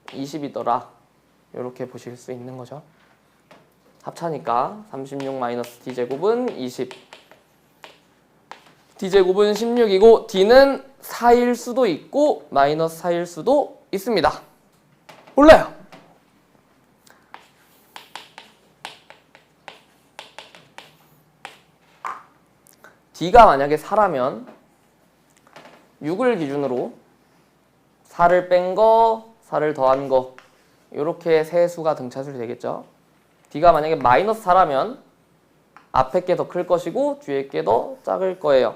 Speaker 1: 20이더라. 이렇게 보실 수 있는 거죠. 합차니까 36 마이너스 D제곱은 20. D제곱은 16이고 D는 4일 수도 있고 마이너스 4일 수도 있습니다. 몰라요. D가 만약에 4라면 6을 기준으로 4를 뺀 거, 4를 더한 거 이렇게 세 수가 등차수이 되겠죠. D가 만약에 마이너스 4라면 앞에 게 더 클 것이고 뒤에 게 더 작을 거예요.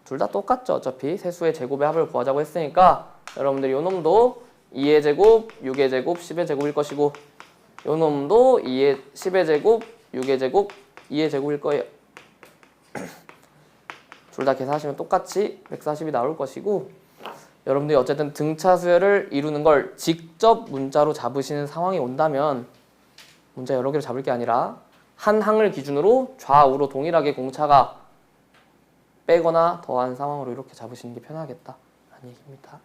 Speaker 1: 둘 다 똑같죠. 어차피 세수의 제곱의 합을 구하자고 했으니까 여러분들이 요 놈도 2의 제곱, 6의 제곱, 10의 제곱일 것이고 요 놈도 2의 10의 제곱, 6의 제곱, 2의 제곱일 거예요. 둘 다 계산하시면 똑같이 140이 나올 것이고 여러분들이 어쨌든 등차수열을 이루는 걸 직접 문자로 잡으시는 상황이 온다면 문자 여러 개를 잡을 게 아니라 한 항을 기준으로 좌우로 동일하게 공차가 빼거나 더한 상황으로 이렇게 잡으시는 게 편하겠다 라는 얘기입니다.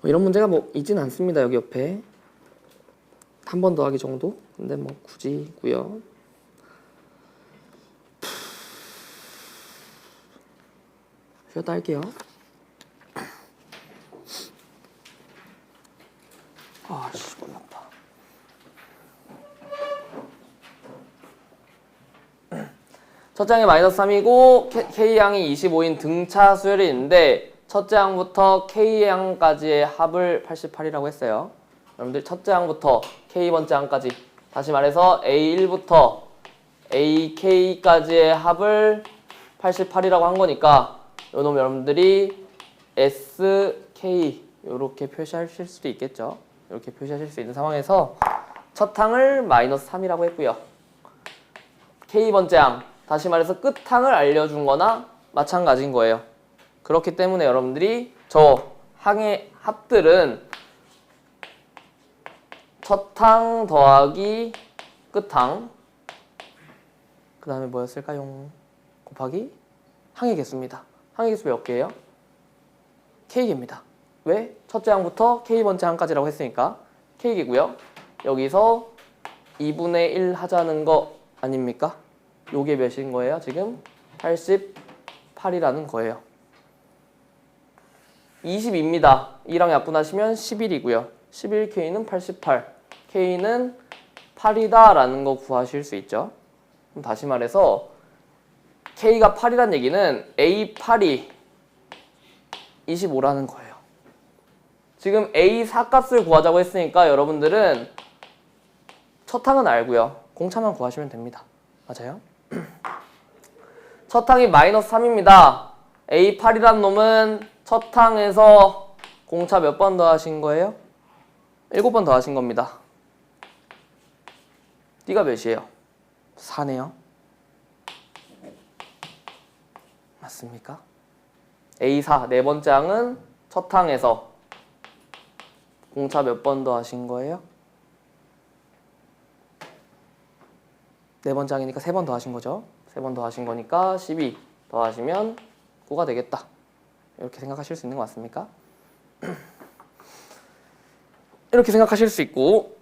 Speaker 1: 이런 문제가 뭐 있진 않습니다. 여기 옆에 한 번 더하기 정도? 근데 뭐 굳이고요. 쉬었다 할게요. 아씨 머리 아파. 첫 장이 마이너스 3이고 K양이 25인 등차 수열이 있는데 첫째 항부터 K양까지의 합을 88이라고 했어요. 여러분들 첫째 항부터 K번째 항까지 다시 말해서 A1부터 AK까지의 합을 88이라고 한 거니까 요놈 여러분들이 SK 이렇게 표시하실 수도 있겠죠. 이렇게 표시하실 수 있는 상황에서 첫 항을 마이너스 3이라고 했고요. K번째 항, 다시 말해서 끝항을 알려준 거나 마찬가지인 거예요. 그렇기 때문에 여러분들이 저 항의 합들은 첫 항 더하기 끝항, 그 다음에 뭐였을까요? 곱하기 항의 개수입니다. 항의 개수 몇 개예요? K개입니다. 왜? 첫째 항부터 K번째 항까지라고 했으니까 K개고요. 여기서 2분의 1 하자는 거 아닙니까? 요게 몇인 거예요? 지금 88이라는 거예요. 22입니다. 2랑 약분하시면 11이고요. 11K는 88, K는 8이다 라는 거 구하실 수 있죠. 그럼 다시 말해서 K가 8이란 얘기는 A8이 25라는 거예요. 지금 A4 값을 구하자고 했으니까 여러분들은 첫 항은 알고요. 공차만 구하시면 됩니다. 맞아요? 첫 항이 마이너스 3입니다. A8이란 놈은 첫 항에서 공차 몇 번 더하신 거예요? 7번 더하신 겁니다. D가 몇이에요? 4네요. 맞습니까? A4 네 번째 항은 첫 항에서 공차 몇 번 더하신 거예요? 네 번째 항이니까 3번 더하신 거죠. 3번 더하신 거니까 12 더하시면 9가 되겠다. 이렇게 생각하실 수 있는 거 맞습니까? 이렇게 생각하실 수 있고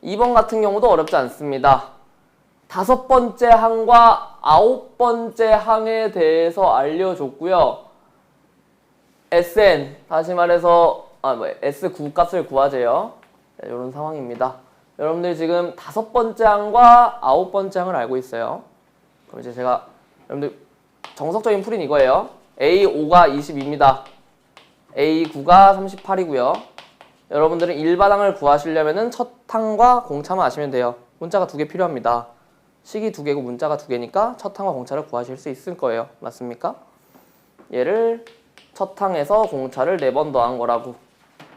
Speaker 1: 2번 같은 경우도 어렵지 않습니다. 5번째 항과 9번째 항에 대해서 알려줬고요. SN, 다시 말해서 S9 값을 구하재요. 이런 상황입니다. 여러분들 지금 5번째 항과 9번째 항을 알고 있어요. 그럼 이제 제가 여러분들 정석적인 풀이는 이거예요. A5가 22입니다. A9가 38이고요. 여러분들은 일반항을 구하시려면 첫 항과 공차만 아시면 돼요. 문자가 2개 필요합니다. 식이 2개고 문자가 2개니까 첫 항과 공차를 구하실 수 있을 거예요. 맞습니까? 얘를 첫 항에서 공차를 4번 더한 거라고,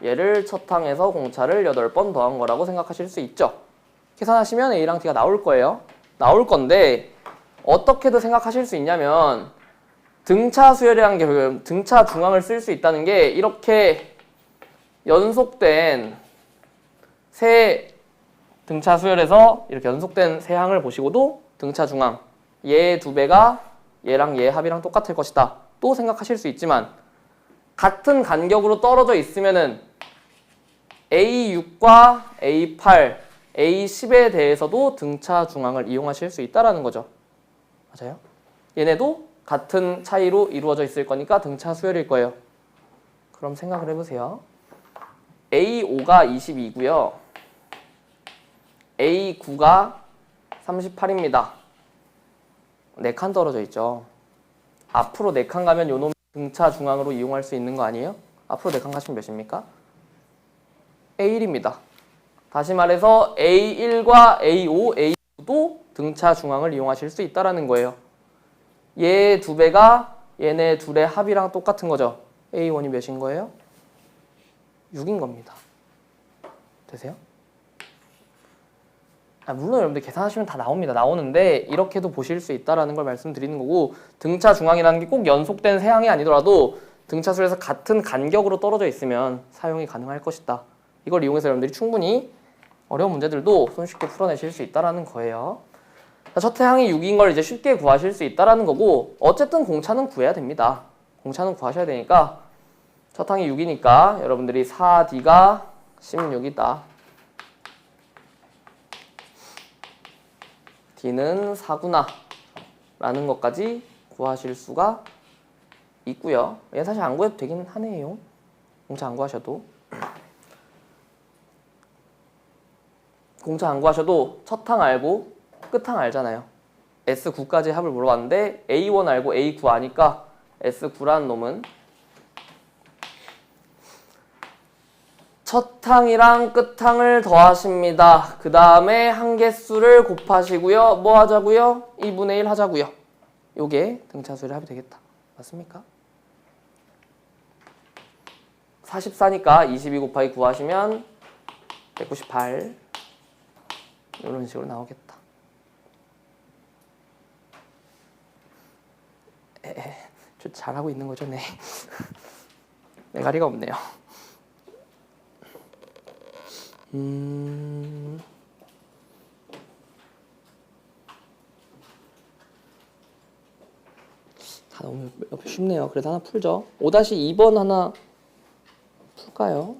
Speaker 1: 얘를 첫 항에서 공차를 8번 더한 거라고 생각하실 수 있죠. 계산하시면 A랑 D가 나올 거예요. 나올 건데 어떻게도 생각하실 수 있냐면 등차 수열이라는 게 등차 중앙을 쓸 수 있다는 게 이렇게 연속된 세 등차 수열에서 이렇게 연속된 세 항을 보시고도 등차 중앙 얘 2배가 얘랑 얘 합이랑 똑같을 것이다 또 생각하실 수 있지만 같은 간격으로 떨어져 있으면은 A6과 A8, A10에 대해서도 등차 중앙을 이용하실 수 있다라는 거죠. 맞아요? 얘네도 같은 차이로 이루어져 있을 거니까 등차 수열일 거예요. 그럼 생각을 해보세요. A5가 22고요. A9가 38입니다. 4칸 떨어져 있죠. 앞으로 4칸 가면 요놈 등차 중앙으로 이용할 수 있는 거 아니에요? 앞으로 4칸 가시면 몇입니까? A1입니다. 다시 말해서 A1과 A5, A9도 등차 중앙을 이용하실 수 있다는 거예요. 얘 2배가 얘네 둘의 합이랑 똑같은 거죠. A1이 몇인 거예요? 6인 겁니다. 되세요? 물론 여러분들 계산하시면 다 나옵니다. 나오는데 이렇게도 보실 수 있다는 걸 말씀드리는 거고, 등차 중앙이라는 게 꼭 연속된 세 항이 아니더라도 등차수에서 같은 간격으로 떨어져 있으면 사용이 가능할 것이다. 이걸 이용해서 여러분들이 충분히 어려운 문제들도 손쉽게 풀어내실 수 있다는 거예요. 첫 항이 6인 걸 이제 쉽게 구하실 수 있다는 거고, 어쨌든 공차는 구해야 됩니다. 공차는 구하셔야 되니까 첫 항이 6이니까 여러분들이 4D가 16이다. D는 4구나 라는 것까지 구하실 수가 있고요. 얘 사실 안 구해도 되긴 하네요. 공차 안 구하셔도. 공차 안 구하셔도 첫 항 알고 끝 항 알잖아요. S9까지 합을 물어봤는데 A1 알고 A9 아니까 S9라는 놈은 첫 항이랑 끝 항을 더하십니다. 그 다음에 한개수를 곱하시고요. 뭐 하자고요? 2분의 1 하자고요. 요게 등차수열의 합이 되겠다. 맞습니까? 44니까 22 곱하기 9 하시면 198 이런 식으로 나오겠다. 저 잘하고 있는 거죠? 네. 메가리가 없네요. 다 너무 쉽네요. 그래도 하나 풀죠. 5-2번 하나 풀까요?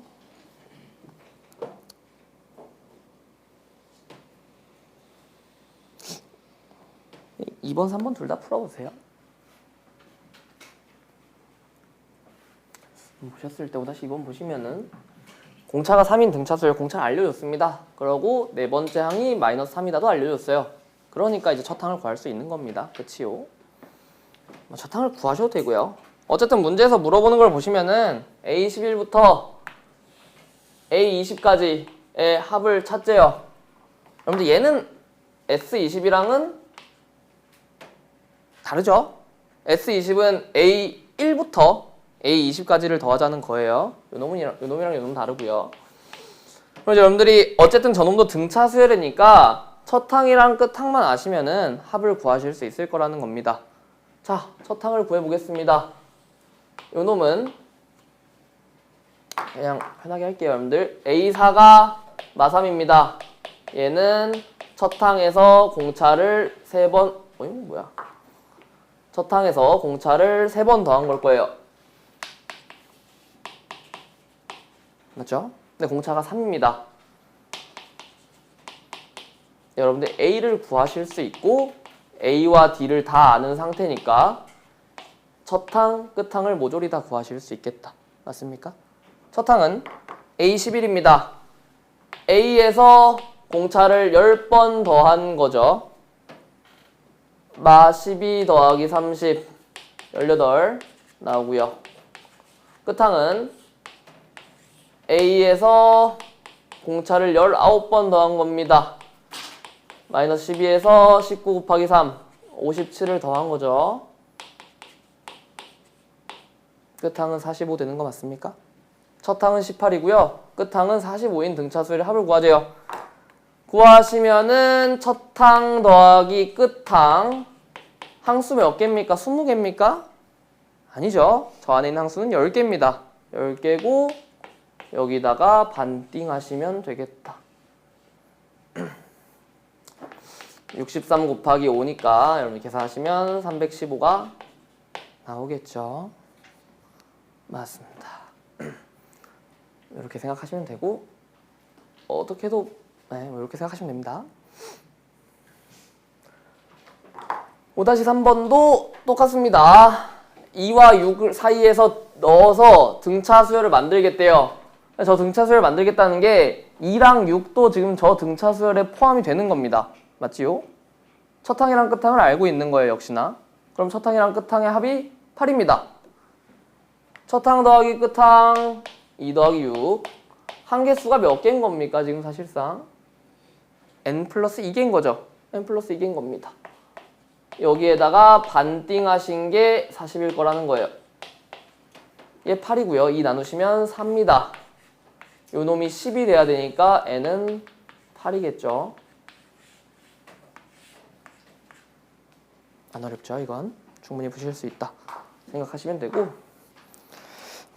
Speaker 1: 2번, 3번 둘 다 풀어보세요. 보셨을 때 5-2번 보시면은 공차가 3인 등차수열 공차를 알려줬습니다. 그러고 네 번째 항이 마이너스 3이다도 알려줬어요. 그러니까 이제 첫 항을 구할 수 있는 겁니다. 그치요? 첫 항을 구하셔도 되고요. 어쨌든 문제에서 물어보는 걸 보시면은 A11부터 A20까지의 합을 찾재요. 여러분들 얘는 S20이랑은 다르죠? S20은 A1부터 A20까지를 더하자는 거예요. 요 놈이랑 요 놈 다르고요. 그래서 여러분들이 어쨌든 저놈도 등차 수열이니까 첫 항이랑 끝 항만 아시면은 합을 구하실 수 있을 거라는 겁니다. 자, 첫 항을 구해보겠습니다. 요 놈은 그냥 편하게 할게요, 여러분들. A4가 마3입니다. 얘는 첫 항에서 공차를 3번, 이거 뭐야? 첫 항에서 공차를 3번 더한 걸 거예요. 맞죠? 근데 공차가 3입니다. 여러분들 A를 구하실 수 있고 A와 D를 다 아는 상태니까 첫 항, 끝 항을 모조리 다 구하실 수 있겠다. 맞습니까? 첫 항은 A11입니다. A에서 공차를 10번 더한 거죠. 마 12 더하기 30, 18 나오고요. 끝 항은 A에서 공차를 19번 더한 겁니다. 마이너스 12에서 19 곱하기 3, 57을 더한 거죠. 끝항은 45 되는 거 맞습니까? 첫항은 18이고요. 끝항은 45인 등차수열의 합을 구하재요. 구하시면은 첫항 더하기 끝항 항수 몇 개입니까? 20개입니까? 아니죠. 저 안에 있는 항수는 10개입니다. 10개고 여기다가 반띵 하시면 되겠다. 63 곱하기 5니까 여러분 계산하시면 315가 나오겠죠. 맞습니다. 이렇게 생각하시면 되고 어떻게 해도 이렇게 생각하시면 됩니다. 5-3번도 똑같습니다. 2와 6 사이에서 넣어서 등차 수열을 만들겠대요. 저 등차 수열 만들겠다는 게 2랑 6도 지금 저 등차 수열에 포함이 되는 겁니다. 맞지요? 첫 항이랑 끝 항을 알고 있는 거예요, 역시나. 그럼 첫 항이랑 끝 항의 합이 8입니다. 첫 항 더하기 끝 항 2 더하기 6. 한개수가 몇 개인 겁니까, 지금 사실상? n 플러스 2개인 거죠. n 플러스 2개인 겁니다. 여기에다가 반띵 하신 게 40일 거라는 거예요. 얘 8이고요. 2 나누시면 4입니다. 요 놈이 10이 돼야 되니까 n은 8이겠죠. 안 어렵죠, 이건? 충분히 푸실 수 있다 생각하시면 되고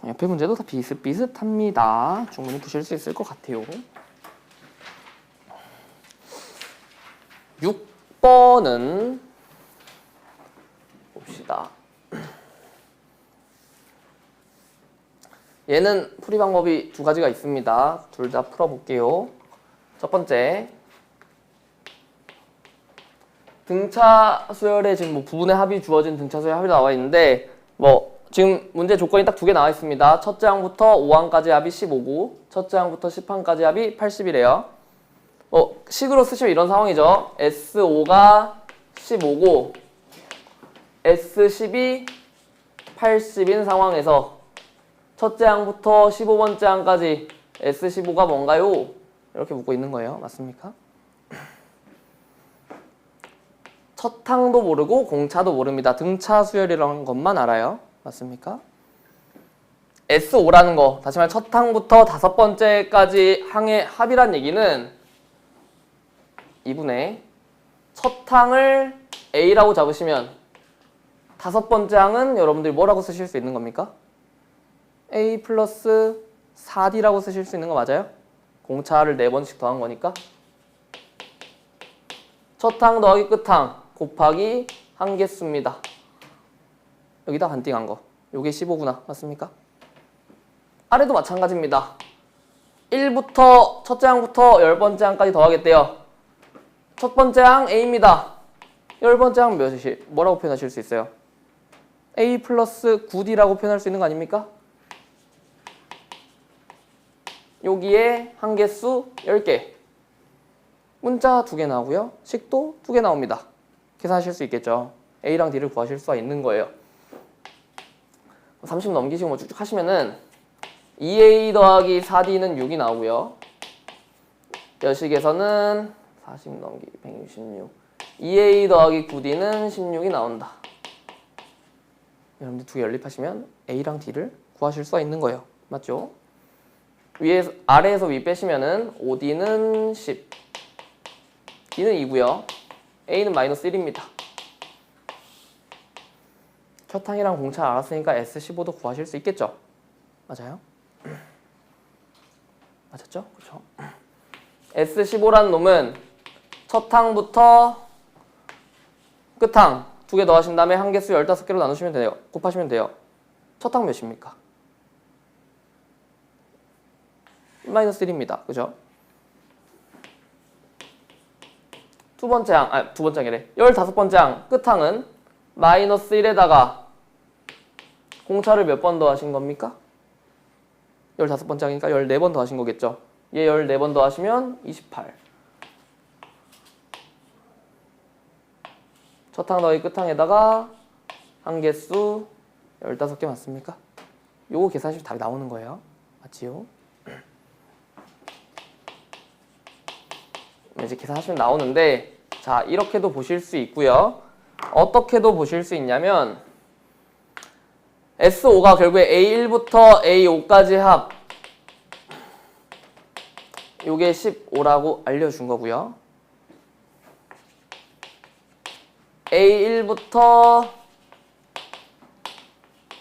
Speaker 1: 옆에 문제도 다 비슷비슷합니다. 충분히 푸실 수 있을 것 같아요. 6번은 봅시다. 얘는 풀이 방법이 두 가지가 있습니다. 둘 다 풀어볼게요. 첫 번째, 등차 수열에 지금 뭐 부분의 합이 주어진 등차 수열 합이 나와 있는데 지금 문제 조건이 딱 두 개 나와 있습니다. 첫째 항부터 5항까지 합이 15고 첫째 항부터 10항까지 합이 80이래요. 식으로 쓰시면 이런 상황이죠. S5가 15고 S10이 80인 상황에서 첫째 항부터 15번째 항까지 S15가 뭔가요? 이렇게 묻고 있는 거예요. 맞습니까? 첫항도 모르고 공차도 모릅니다. 등차 수열이라는 것만 알아요. 맞습니까? S5라는 거, 다시 말해 첫 항부터 다섯 번째까지 항의 합이란 얘기는 이분의 첫 항을 A라고 잡으시면 다섯 번째 항은 여러분들이 뭐라고 쓰실 수 있는 겁니까? A 플러스 4D라고 쓰실 수 있는 거 맞아요? 공차를 4번씩 더한 거니까. 첫 항 더하기 끝항 곱하기 항개수입니다. 여기다 반띵한 거. 요게 15구나. 맞습니까? 아래도 마찬가지입니다. 1부터 첫째 항부터 10번째 항까지 더하겠대요. 첫 번째 항 A입니다. 10번째 항 뭐라고 표현하실 수 있어요? A 플러스 9D라고 표현할 수 있는 거 아닙니까? 여기에 항개수 10개. 문자 2개 나오고요. 식도 2개 나옵니다. 계산하실 수 있겠죠. A랑 D를 구하실 수가 있는 거예요. 30 넘기시고 뭐 쭉쭉 하시면은 2A 더하기 4D는 6이 나오고요. 여식에서는 40 넘기기 166. 2A 더하기 9D는 16이 나온다. 여러분들 2개 연립하시면 A랑 D를 구하실 수가 있는 거예요. 맞죠? 아래에서 위 빼시면은 5D는 10. D는 2고요. A는 마이너스 1입니다. 첫 항이랑 공차 알았으니까 S15도 구하실 수 있겠죠? 맞아요? 맞았죠? 그렇죠? S15라는 놈은 첫 항부터 끝항 2개 더하신 다음에 항개수 15개로 나누시면 돼요. 곱하시면 돼요. 첫 항 몇입니까? 마이너스 1입니다. 그죠? 두 번째 항이래. 15번째 항 끝항은 마이너스 1에다가 공차를 몇 번 더하신 겁니까? 15번째 항이니까 14번 더하신 거겠죠. 얘 14번 더하시면 28. 첫 항 더하기 끝항에다가 항개수 15개 맞습니까? 요거 계산하시면 답이 나오는 거예요. 맞지요? 이제 계산하시면 나오는데, 자, 이렇게도 보실 수 있고요. 어떻게도 보실 수 있냐면 S5가 결국에 A1부터 A5까지 합, 요게 15라고 알려준 거고요. A1부터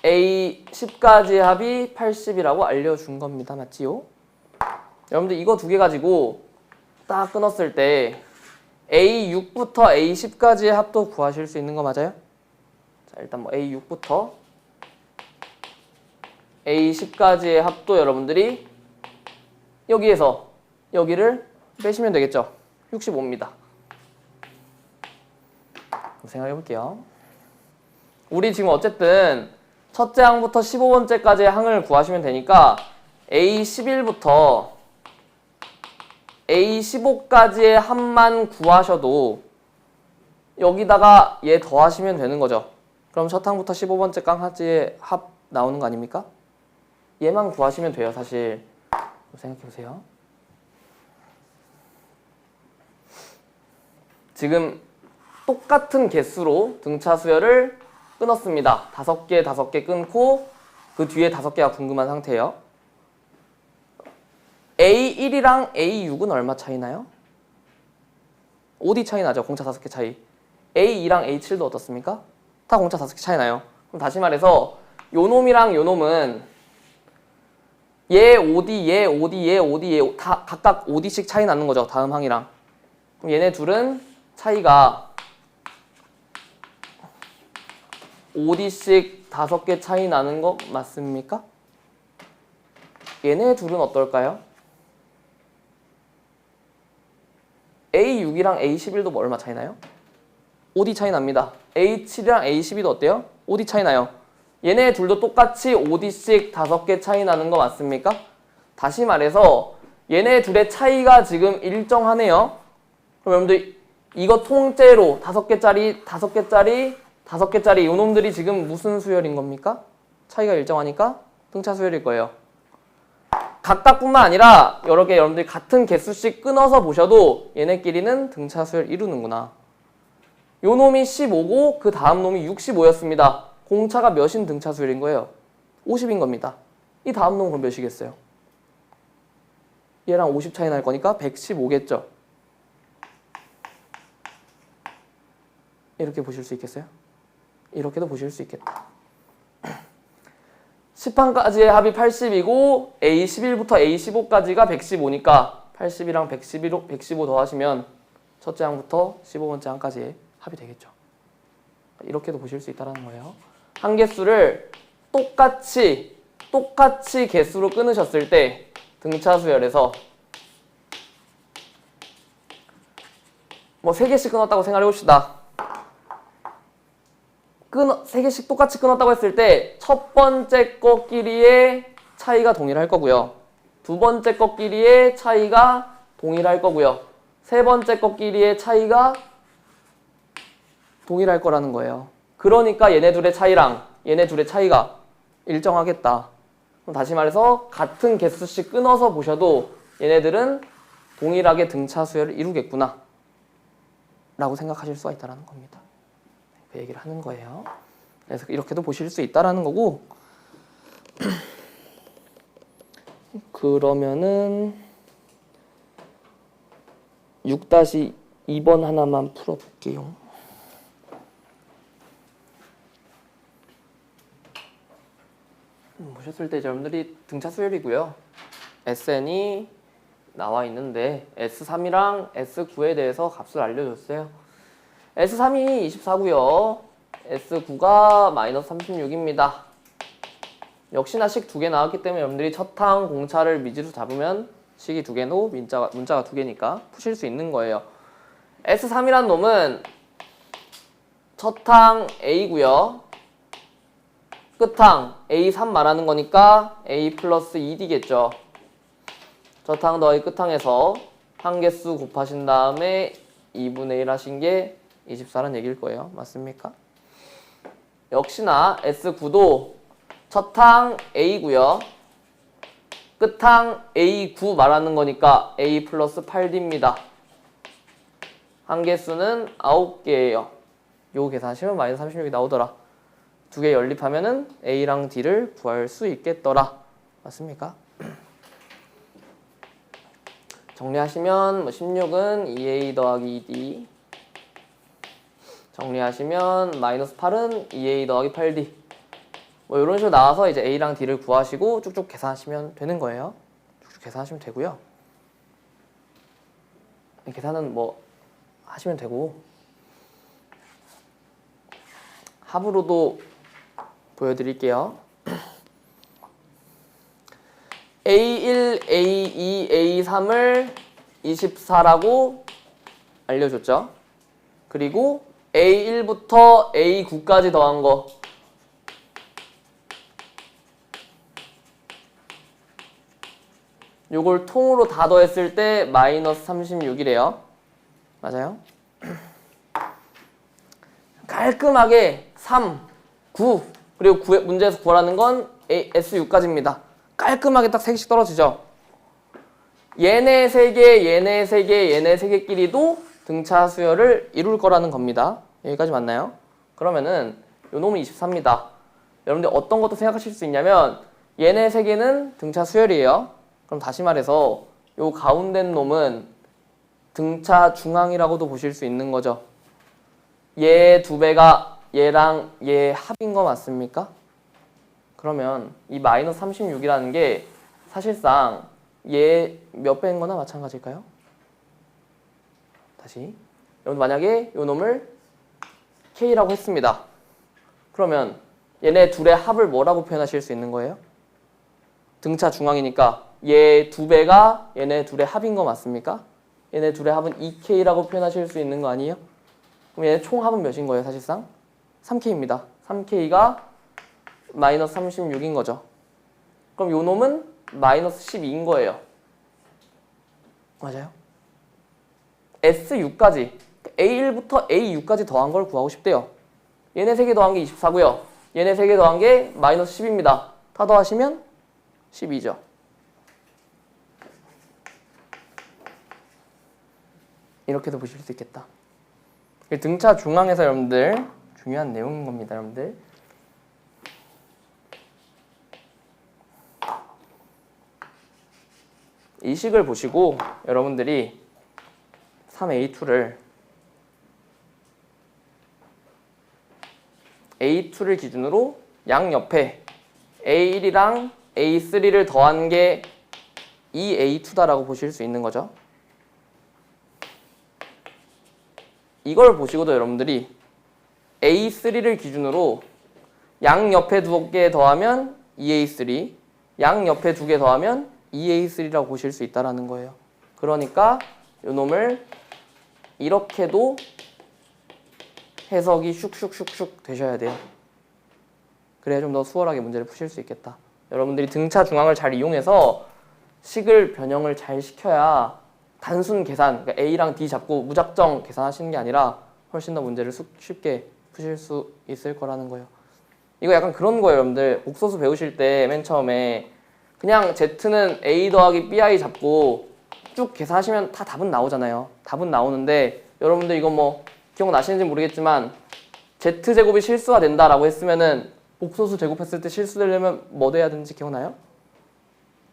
Speaker 1: A10까지 합이 80이라고 알려준 겁니다. 맞지요? 여러분들 이거 2개 가지고 딱 끊었을 때 A6부터 A10까지의 합도 구하실 수 있는 거 맞아요? 자, 일단 뭐 A6부터 A10까지의 합도 여러분들이 여기에서 여기를 빼시면 되겠죠? 65입니다. 생각해 볼게요. 우리 지금 어쨌든 첫째 항부터 15번째까지의 항을 구하시면 되니까 A11부터 A15까지의 합만 구하셔도 여기다가 얘 더하시면 되는 거죠. 그럼 첫 항부터 15번째까지의 합 나오는 거 아닙니까? 얘만 구하시면 돼요, 사실. 생각해보세요. 지금 똑같은 개수로 등차 수열을 끊었습니다. 5개 끊고 그 뒤에 5개가 궁금한 상태예요. A1이랑 A6은 얼마 차이 나요? 5D 차이 나죠. 공차 5개 차이. A2랑 A7도 어떻습니까? 다 공차 5개 차이 나요. 그럼 다시 말해서 요 놈이랑 요 놈은 얘 5D, 얘 5D, 얘 5D, 얘 다 각각 5D씩 차이 나는 거죠. 다음 항이랑. 그럼 얘네 둘은 차이가 5D씩 5개 차이 나는 거 맞습니까? 얘네 둘은 어떨까요? A6이랑 A11도 뭐 얼마 차이 나요? 5D 차이 납니다. A7이랑 A12도 어때요? 5D 차이 나요. 얘네 둘도 똑같이 5D씩 5개 차이 나는 거 맞습니까? 다시 말해서 얘네 둘의 차이가 지금 일정하네요. 그럼 여러분들 이거 통째로 5개짜리, 5개짜리, 5개짜리 요 놈들이 지금 무슨 수열인 겁니까? 차이가 일정하니까 등차 수열일 거예요. 각각뿐만 아니라 여러 개 여러분들이 같은 개수씩 끊어서 보셔도 얘네끼리는 등차 수열 이루는구나. 요 놈이 15고 그 다음 놈이 65였습니다. 공차가 몇인 등차 수열인 거예요? 50인 겁니다. 이 다음 놈은 그럼 몇이겠어요? 얘랑 50 차이 날 거니까 115겠죠. 이렇게 보실 수 있겠어요? 이렇게도 보실 수 있겠다. 10판까지의 합이 80이고 A11부터 A15까지가 115니까 80이랑 115 더하시면 첫째 항부터 15번째 항까지의 합이 되겠죠. 이렇게도 보실 수 있다는 거예요. 한 개수를 똑같이 개수로 끊으셨을 때 등차 수열에서 뭐 3개씩 끊었다고 생각해 봅시다. 3개씩 똑같이 끊었다고 했을 때 첫 번째 거끼리의 차이가 동일할 거고요. 두 번째 거끼리의 차이가 동일할 거고요. 세 번째 거끼리의 차이가 동일할 거라는 거예요. 그러니까 얘네 둘의 차이랑 얘네 둘의 차이가 일정하겠다. 그럼 다시 말해서 같은 개수씩 끊어서 보셔도 얘네들은 동일하게 등차 수열을 이루겠구나 라고 생각하실 수가 있다는 겁니다. 그 얘기를 하는 거예요. 그래서 이렇게도 보실 수 있다는 거고 그러면은 6-2번 하나만 풀어볼게요. 보셨을 때 여러분들이 등차 수열이고요. SN이 나와 있는데 S3이랑 S9에 대해서 값을 알려줬어요. S3이 24고요. S9가 마이너스 36입니다. 역시나 식 2개 나왔기 때문에 여러분들이 첫항 공차를 미지로 잡으면 식이 2개고 문자가 2개니까 푸실 수 있는 거예요. S3이란 놈은 첫항 A고요. 끝항 A3 말하는 거니까 A 플러스 2D겠죠. 첫항 더하기 끝항에서 한 개수 곱하신 다음에 2분의 1 하신 게 24란 얘기일 거예요. 맞습니까? 역시나 S9도 첫항 A고요. 끝항 A9 말하는 거니까 A 플러스 8D입니다. 한 개수는 9개예요. 요거 계산하시면 마이너스 36이 나오더라. 2개 연립하면은 A랑 D를 구할 수 있겠더라. 맞습니까? 정리하시면 16은 2A 더하기 2D 정리하시면 마이너스 8은 2A 더하기 8D 뭐 이런 식으로 나와서 이제 A랑 D를 구하시고 쭉쭉 계산하시면 되는 거예요. 쭉쭉 계산하시면 되고요. 계산은 뭐 하시면 되고 합으로도 보여드릴게요. A1, A2, A3을 24라고 알려줬죠. 그리고 A1부터 A9까지 더한 거 요걸 통으로 다 더했을 때 마이너스 36이래요. 맞아요? 깔끔하게 3, 9 그리고 문제에서 구하라는 건 S6까지입니다. 깔끔하게 딱 3개씩 떨어지죠. 얘네 3개, 얘네 3개, 얘네 3개끼리도 등차 수열을 이룰 거라는 겁니다. 여기까지 맞나요? 그러면은 요 놈은 24입니다. 여러분들 어떤 것도 생각하실 수 있냐면 얘네 3개는 등차 수열이에요. 그럼 다시 말해서 요 가운데 놈은 등차 중앙이라고도 보실 수 있는 거죠. 얘 2배가 얘랑 얘 합인 거 맞습니까? 그러면 이 마이너스 36이라는 게 사실상 얘 몇 배인 거나 마찬가지일까요? 다시 여러분 만약에 요 놈을 K라고 했습니다. 그러면 얘네 둘의 합을 뭐라고 표현하실 수 있는 거예요? 등차 중앙이니까 얘 2배가 얘네 둘의 합인 거 맞습니까? 얘네 둘의 합은 2K라고 표현하실 수 있는 거 아니에요? 그럼 얘네 총 합은 몇인 거예요 사실상? 3K입니다. 3K가 마이너스 36인 거죠. 그럼 요 놈은 마이너스 12인 거예요. 맞아요? S6까지 A1부터 A6까지 더한 걸 구하고 싶대요. 얘네 3개 더한 게 24고요. 얘네 3개 더한 게 마이너스 10입니다. 다 더하시면 12죠. 이렇게도 보실 수 있겠다. 등차 중앙에서 여러분들 중요한 내용인 겁니다. 여러분들 이 식을 보시고 여러분들이 3A2를 A2를 기준으로 양옆에 A1이랑 A3를 더한 게 이 A2다라고 보실 수 있는 거죠. 이걸 보시고도 여러분들이 A3를 기준으로 양옆에 2개 더하면 2A3, 양옆에 2개 더하면 2A3라고 보실 수 있다는 거예요. 그러니까 이 놈을 이렇게도 해석이 슉슉슉슉 되셔야 돼요. 그래야 좀 더 수월하게 문제를 푸실 수 있겠다. 여러분들이 등차 중앙을 잘 이용해서 식을 변형을 잘 시켜야 단순 계산, 그러니까 A랑 D 잡고 무작정 계산하시는 게 아니라 훨씬 더 문제를 쉽게 푸실 수 있을 거라는 거예요. 이거 약간 그런 거예요. 여러분들 옥소수 배우실 때 맨 처음에 그냥 Z는 A 더하기 BI 잡고 쭉 계산하시면 다 답은 나오잖아요. 답은 나오는데 여러분들 이거 뭐 기억나시는지 모르겠지만 Z제곱이 실수가 된다라고 했으면은 복소수 제곱했을 때 실수되려면 뭐 돼야 되는지 기억나요?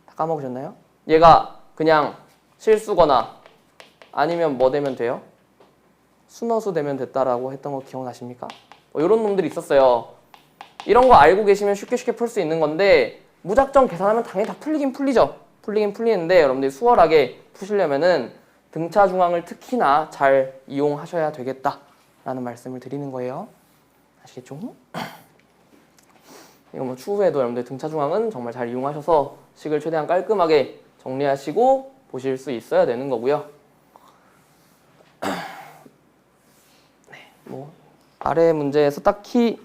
Speaker 1: 다 까먹으셨나요? 얘가 그냥 실수거나 아니면 뭐 되면 돼요? 순허수 되면 됐다라고 했던 거 기억나십니까? 이런 놈들이 있었어요. 이런 거 알고 계시면 쉽게 풀 수 있는 건데 무작정 계산하면 당연히 다 풀리긴 풀리죠. 풀리긴 풀리는데 여러분들이 수월하게 푸시려면은 등차 중앙을 특히나 잘 이용하셔야 되겠다라는 말씀을 드리는 거예요. 아시겠죠? 이거 뭐 추후에도 여러분들 등차 중앙은 정말 잘 이용하셔서 식을 최대한 깔끔하게 정리하시고 보실 수 있어야 되는 거고요. 네, 뭐 아래 문제에서 딱히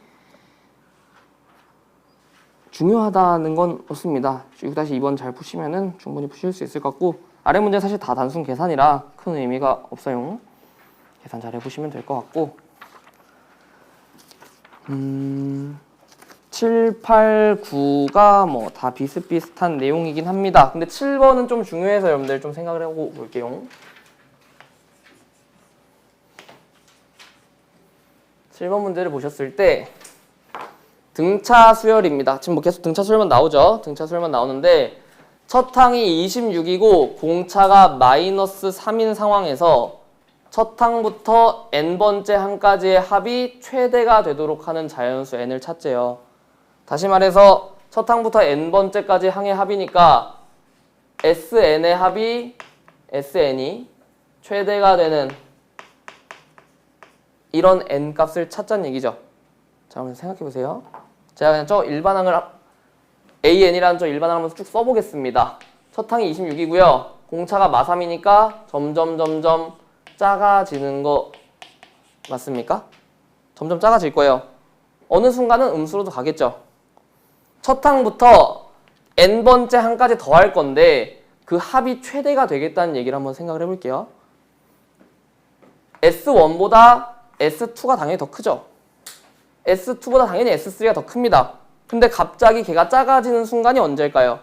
Speaker 1: 중요하다는 건 없습니다. 6-2번 잘 푸시면은 충분히 푸실 수 있을 것 같고 아래 문제는 사실 다 단순 계산이라 큰 의미가 없어요. 계산 잘 해보시면 될 것 같고 7, 8, 9가 뭐 다 비슷비슷한 내용이긴 합니다. 근데 7번은 좀 중요해서 여러분들 좀 생각을 하고 볼게요. 7번 문제를 보셨을 때 등차 수열입니다. 지금 뭐 계속 등차 수열만 나오죠. 등차 수열만 나오는데 첫 항이 26이고 공차가 마이너스 3인 상황에서 첫 항부터 n번째 항까지의 합이 최대가 되도록 하는 자연수 n을 찾재요. 다시 말해서 첫 항부터 n번째까지 항의 합이니까 sn의 합이 sn이 최대가 되는 이런 n 값을 찾자는 얘기죠. 자, 한번 생각해 보세요. 제가 그냥 저 일반항을 an이라는 저 일반항을 쭉 써보겠습니다. 첫 항이 26이고요. 공차가 마3이니까 점점 작아지는 거 맞습니까? 점점 작아질 거예요. 어느 순간은 음수로도 가겠죠. 첫 항부터 n번째 항까지 더할 건데 그 합이 최대가 되겠다는 얘기를 한번 생각을 해볼게요. S1보다 S2가 당연히 더 크죠. S2보다 당연히 S3가 더 큽니다. 근데 갑자기 걔가 작아지는 순간이 언제일까요?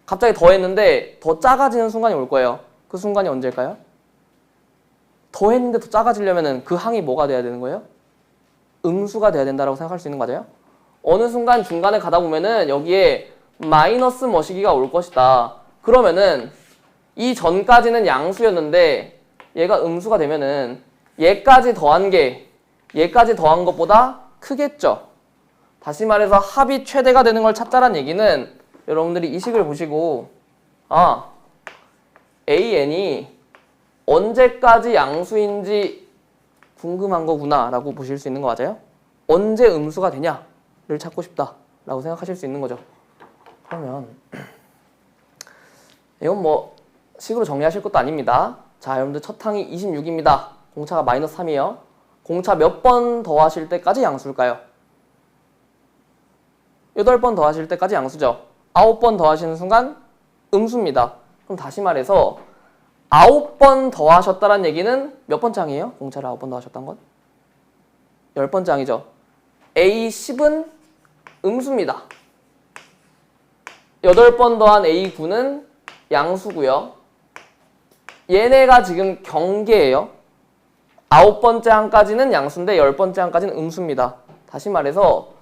Speaker 1: 갑자기 더했는데 더 작아지는 순간이 올 거예요. 그 순간이 언제일까요? 더했는데 더 작아지려면 그 항이 뭐가 돼야 되는 거예요? 음수가 돼야 된다고 생각할 수 있는 거 맞아요? 어느 순간 중간에 가다 보면은 여기에 마이너스 뭐시기가 올 것이다. 그러면은 이 전까지는 양수였는데 얘가 음수가 되면은 얘까지 더한 것보다 크겠죠. 다시 말해서 합이 최대가 되는 걸 찾자란 얘기는 여러분들이 이 식을 보시고 AN이 언제까지 양수인지 궁금한 거구나 라고 보실 수 있는 거 맞아요? 언제 음수가 되냐를 찾고 싶다 라고 생각하실 수 있는 거죠. 그러면 이건 뭐 식으로 정리하실 것도 아닙니다. 자, 여러분들 첫 항이 26입니다. 공차가 마이너스 3이에요. 공차 몇 번 더하실 때까지 양수일까요? 8번 더하실 때까지 양수죠. 9번 더하시는 순간 음수입니다. 그럼 다시 말해서 9번 더하셨다는 얘기는 몇 번째 항이에요? 공차를 9번 더하셨다는 건? 10번째 항이죠. A10은 음수입니다. 8번 더한 A9는 양수고요. 얘네가 지금 경계예요. 9번째 항까지는 양수인데 10번째 항까지는 음수입니다. 다시 말해서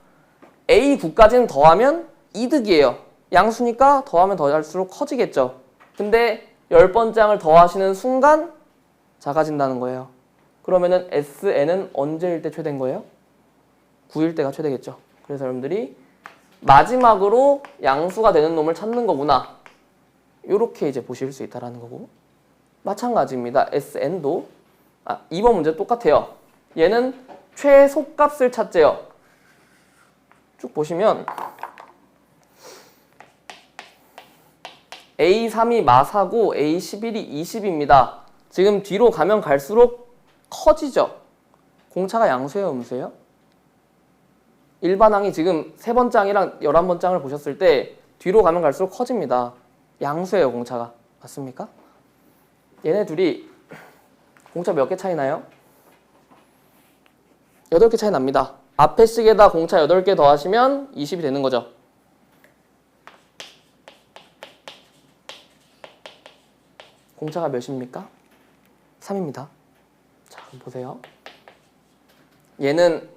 Speaker 1: A9까지는 더하면 이득이에요. 양수니까 더하면 더할수록 커지겠죠. 근데 10번째 항을 더하시는 순간 작아진다는 거예요. 그러면은 SN은 언제일 때 최대인 거예요? 9일 때가 최대겠죠. 그래서 여러분들이 마지막으로 양수가 되는 놈을 찾는 거구나. 이렇게 이제 보실 수 있다라는 거고. 마찬가지입니다. SN도 2번 문제 똑같아요. 얘는 최소값을 찾재요. 쭉 보시면 A3이 마사고 A11이 20입니다. 지금 뒤로 가면 갈수록 커지죠. 공차가 양수예요, 음수예요? 일반항이 지금 3번째 항이랑 11번째 항을 보셨을 때 뒤로 가면 갈수록 커집니다. 양수예요, 공차가. 맞습니까? 얘네 둘이 공차 몇 개 차이 나요? 8개 차이 납니다. 앞에 식에다 공차 8개 더하시면 20이 되는 거죠. 공차가 몇입니까? 3입니다. 자, 그럼 보세요. 얘는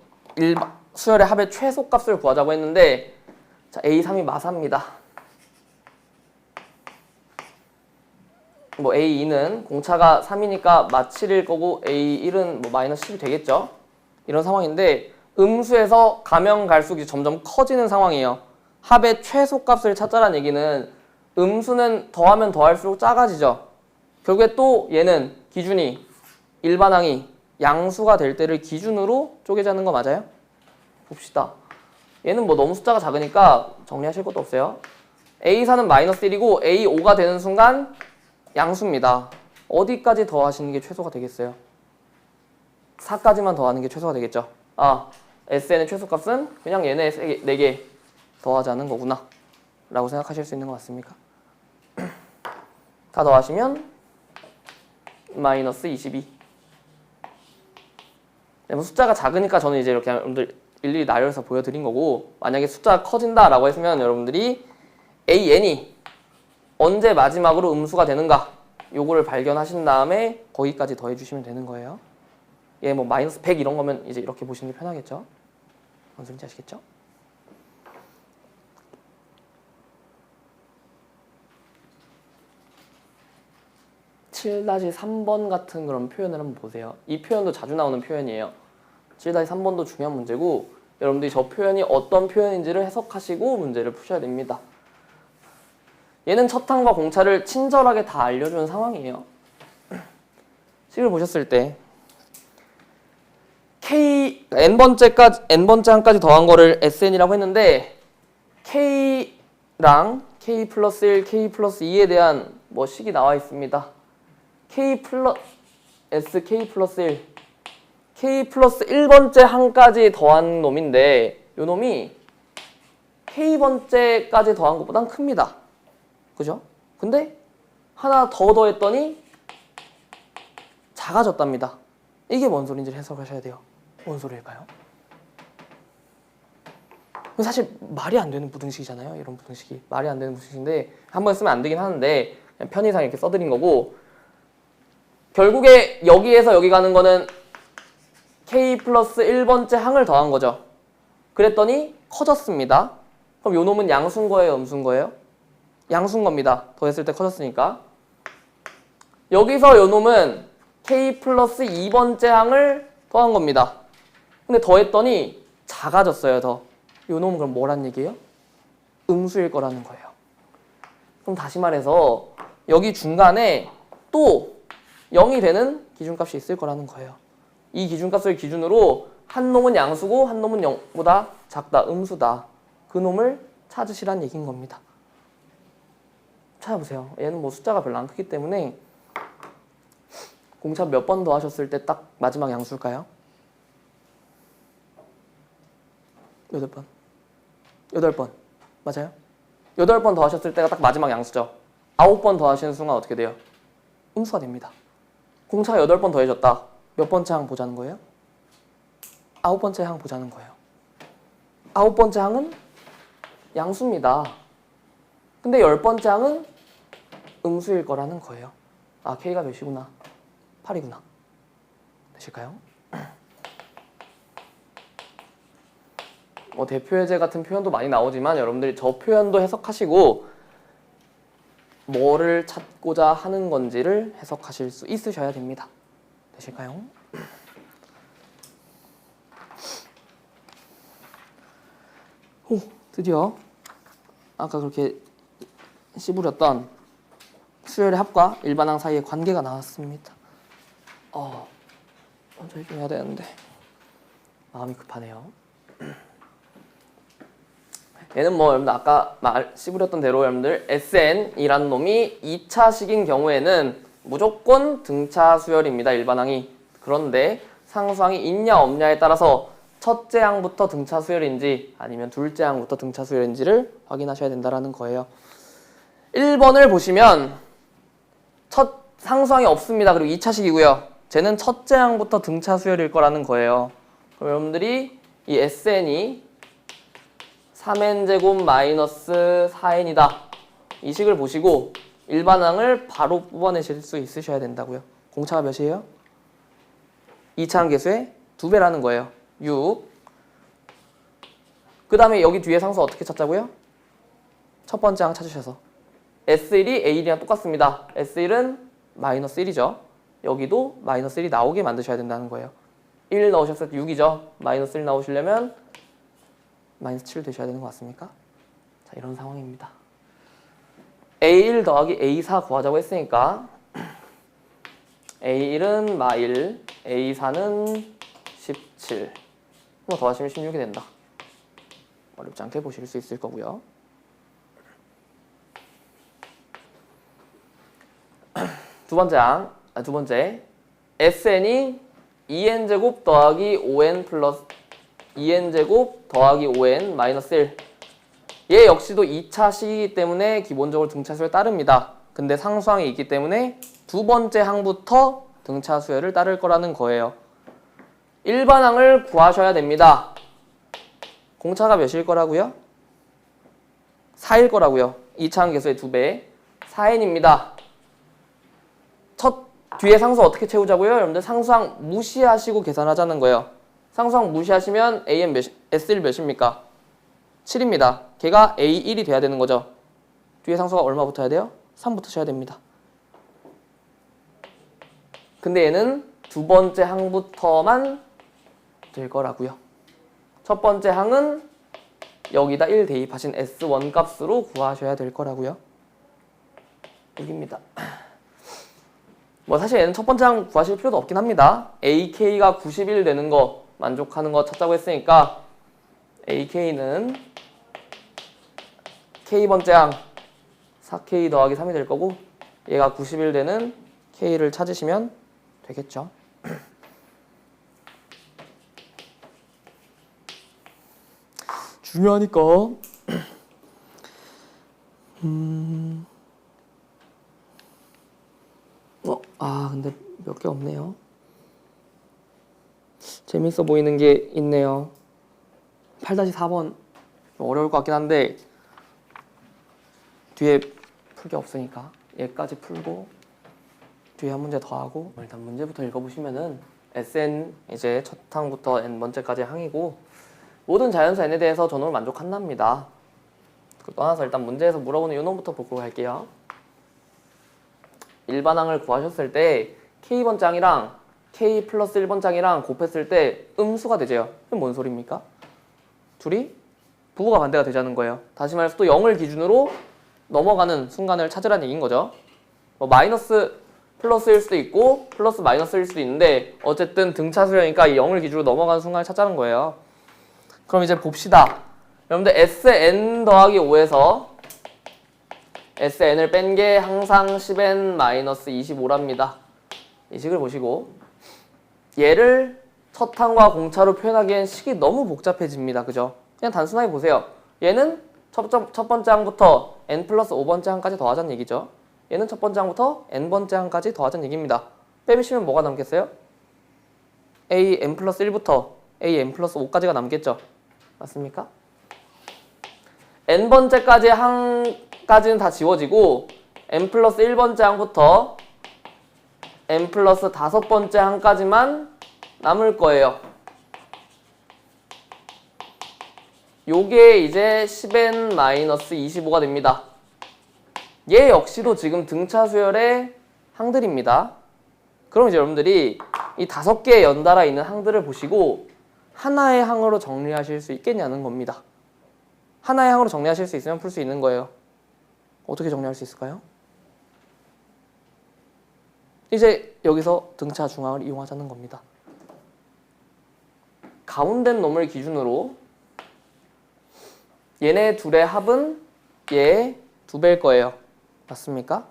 Speaker 1: 수열의 합의 최소값을 구하자고 했는데 자, A3이 마사입니다. 뭐 A2는 공차가 3이니까 마7일 거고 A1은 뭐 마이너스 10이 되겠죠. 이런 상황인데 음수에서 가면 갈수록 점점 커지는 상황이에요. 합의 최소값을 찾자라는 얘기는 음수는 더하면 더할수록 작아지죠. 결국에 또 얘는 기준이 일반항이 양수가 될 때를 기준으로 쪼개자는 거 맞아요? 봅시다. 얘는 뭐 너무 숫자가 작으니까 정리하실 것도 없어요. A4는 마이너스 1이고 A5가 되는 순간 양수입니다. 어디까지 더하시는 게 최소가 되겠어요? 4까지만 더하는 게 최소가 되겠죠. SN의 최소값은 그냥 얘네 4개 더하자는 거구나 라고 생각하실 수 있는 거 맞습니까? 다 더하시면 마이너스 22. 숫자가 작으니까 저는 이제 이렇게 여러분들 일일이 나열해서 보여드린 거고, 만약에 숫자가 커진다라고 했으면 여러분들이 AN이 언제 마지막으로 음수가 되는가 요거를 발견하신 다음에 거기까지 더해주시면 되는 거예요. 얘 뭐 마이너스 100 이런 거면 이제 이렇게 보시는 게 편하겠죠. 뭔 소리인지 아시겠죠? (7-3번) 같은 그런 표현을 한번 보세요. 이 표현도 자주 나오는 표현이에요. 7-3번도 중요한 문제고 여러분들이 저 표현이 어떤 표현인지를 해석하시고 문제를 푸셔야 됩니다. 얘는 첫항과 공차를 친절하게 다 알려주는 상황이에요. 식을 보셨을 때 n번째 항까지 더한 거를 SN이라고 했는데 K랑 K 플러스 1, K 플러스 2에 대한 뭐 식이 나와 있습니다. K 플러스 1 K 플러스 1번째 항까지 더한 놈인데 요 놈이 K번째까지 더한 것보단 큽니다. 그죠? 근데 하나 더 더했더니 작아졌답니다. 이게 뭔 소리인지 해석하셔야 돼요. 뭔 소리일까요? 사실 말이 안 되는 부등식이잖아요. 이런 부등식이 말이 안 되는 부등식인데 한번 쓰면 안 되긴 하는데 그냥 편의상 이렇게 써드린 거고, 결국에 여기에서 여기 가는 거는 K 플러스 1번째 항을 더한 거죠. 그랬더니 커졌습니다. 그럼 요 놈은 양수인 거예요, 음수인 거예요? 양수인 겁니다. 더했을 때 커졌으니까. 여기서 요 놈은 K 플러스 2번째 항을 더한 겁니다. 근데 더했더니 작아졌어요, 더. 요 놈은 그럼 뭐란 얘기예요? 음수일 거라는 거예요. 그럼 다시 말해서 여기 중간에 또 0이 되는 기준값이 있을 거라는 거예요. 이 기준값을 기준으로 한 놈은 양수고 한 놈은 0보다 작다, 음수다. 그 놈을 찾으시란 얘기인 겁니다. 찾아보세요. 얘는 뭐 숫자가 별로 안 크기 때문에 공차 몇 번 더 하셨을 때 딱 마지막 양수일까요? 8번. 8번. 맞아요? 8번 더 하셨을 때가 딱 마지막 양수죠. 9번 더 하시는 순간 어떻게 돼요? 음수가 됩니다. 공차가 8번 더해졌다. 몇 번째 항 보자는 거예요? 9번째 항 보자는 거예요. 9번째 항은 양수입니다. 근데 10번째 항은 음수일 거라는 거예요. 아, K가 몇이구나. 8이구나. 되실까요? 대표 예제 같은 표현도 많이 나오지만 여러분들이 저 표현도 해석하시고 뭐를 찾고자 하는 건지를 해석하실 수 있으셔야 됩니다. 되실까요? 오, 드디어 아까 그렇게 씨부렸던 수열의 합과 일반항 사이의 관계가 나왔습니다. 저희 좀 해야 되는데 마음이 급하네요. 얘는 뭐 여러분들 아까 씨부렸던 대로 여러분들 SN이라는 놈이 2차식인 경우에는 무조건 등차 수열입니다. 일반항이. 그런데 상수항이 있냐 없냐에 따라서 첫째 항부터 등차 수열인지 아니면 둘째 항부터 등차 수열인지를 확인하셔야 된다는 거예요. 1번을 보시면 첫 상수항이 없습니다. 그리고 2차식이고요. 쟤는 첫째 항부터 등차 수열일 거라는 거예요. 그럼 여러분들이 이 SN이 3n제곱 마이너스 4n이다. 이 식을 보시고 일반항을 바로 뽑아내실 수 있으셔야 된다고요. 공차가 몇이에요? 2차항 계수의 2배라는 거예요. 6. 그 다음에 여기 뒤에 상수 어떻게 찾자고요? 첫 번째 항 찾으셔서 S1이 A1이랑 똑같습니다. S1은 마이너스 1이죠. 여기도 마이너스 1이 나오게 만드셔야 된다는 거예요. 1 넣으셨을 때 6이죠. 마이너스 1 나오시려면 마이너스 7 되셔야 되는 것 같습니까? 자, 이런 상황입니다. A1 더하기 A4 구하자고 했으니까 A1은 마1, A4는 17. 뭐 더하시면 16이 된다. 어렵지 않게 보실 수 있을 거고요. 두 번째 SN이 2n제곱 더하기 5n 플러스 2n제곱 더하기 5n 마이너스 1. 얘 역시도 2차식이기 때문에 기본적으로 등차수열 따릅니다. 근데 상수항이 있기 때문에 두 번째 항부터 등차수열을 따를 거라는 거예요. 일반항을 구하셔야 됩니다. 공차가 몇일 거라고요? 4일 거라고요. 2차항 계수의 2배 4n입니다. 뒤에 상수 어떻게 채우자고요? 여러분들 상수항 무시하시고 계산하자는 거예요. 상수항 무시하시면 AN S1 몇입니까? 7입니다. 걔가 A1이 돼야 되는 거죠. 뒤에 상수가 얼마 붙어야 돼요? 3 붙으셔야 됩니다. 근데 얘는 두 번째 항부터만 될 거라고요. 첫 번째 항은 여기다 1 대입하신 S1 값으로 구하셔야 될 거라고요. 여기입니다. 뭐 사실 얘는 첫 번째 항 구하실 필요도 없긴 합니다. AK가 91 되는 거 만족하는 거 찾자고 했으니까 AK는 K번째 항 4K 더하기 3이 될 거고 얘가 91 되는 K를 찾으시면 되겠죠. 중요하니까 근데 몇 개 없네요. 재밌어 보이는 게 있네요. 8-4번 어려울 것 같긴 한데 뒤에 풀 게 없으니까 얘까지 풀고 뒤에 한 문제 더 하고 일단 문제부터 읽어보시면은 SN 이제 첫 항부터 N번째까지 항이고 모든 자연수 N에 대해서 저는 만족한답니다. 그걸 떠나서 일단 문제에서 물어보는 요놈부터 보고 갈게요. 일반항을 구하셨을 때 K번째 항이랑 K 플러스 1번째 항이랑 곱했을 때 음수가 되죠. 이게 뭔 소리입니까? 둘이 부호가 반대가 되자는 거예요. 다시 말해서 또 0을 기준으로 넘어가는 순간을 찾으라는 얘기인 거죠. 뭐 마이너스 플러스일 수도 있고 플러스 마이너스일 수도 있는데 어쨌든 등차수열이니까 이 0을 기준으로 넘어가는 순간을 찾자는 거예요. 그럼 이제 봅시다. 여러분들 SN 더하기 5에서 SN을 뺀 게 항상 10N 마이너스 25랍니다. 이 식을 보시고 얘를 첫 항과 공차로 표현하기엔 식이 너무 복잡해집니다. 그죠? 그냥 단순하게 보세요. 얘는 첫 번째 항부터 n 플러스 5번째 항까지 더하자는 얘기죠. 얘는 첫 번째 항부터 n번째 항까지 더하자는 얘기입니다. 빼시면 뭐가 남겠어요? a n 플러스 1부터 a n 플러스 5까지가 남겠죠. 맞습니까? n번째까지 항까지는 다 지워지고 n 플러스 1번째 항부터 n 플러스 5번째 항까지만 남을 거예요. 요게 이제 10n-25가 됩니다. 얘 역시도 지금 등차 수열의 항들입니다. 그럼 이제 여러분들이 이 5개의 연달아 있는 항들을 보시고 하나의 항으로 정리하실 수 있겠냐는 겁니다. 하나의 항으로 정리하실 수 있으면 풀 수 있는 거예요. 어떻게 정리할 수 있을까요? 이제 여기서 등차 중항을 이용하자는 겁니다. 가운데 놈을 기준으로 얘네 둘의 합은 얘 2배일 거예요. 맞습니까?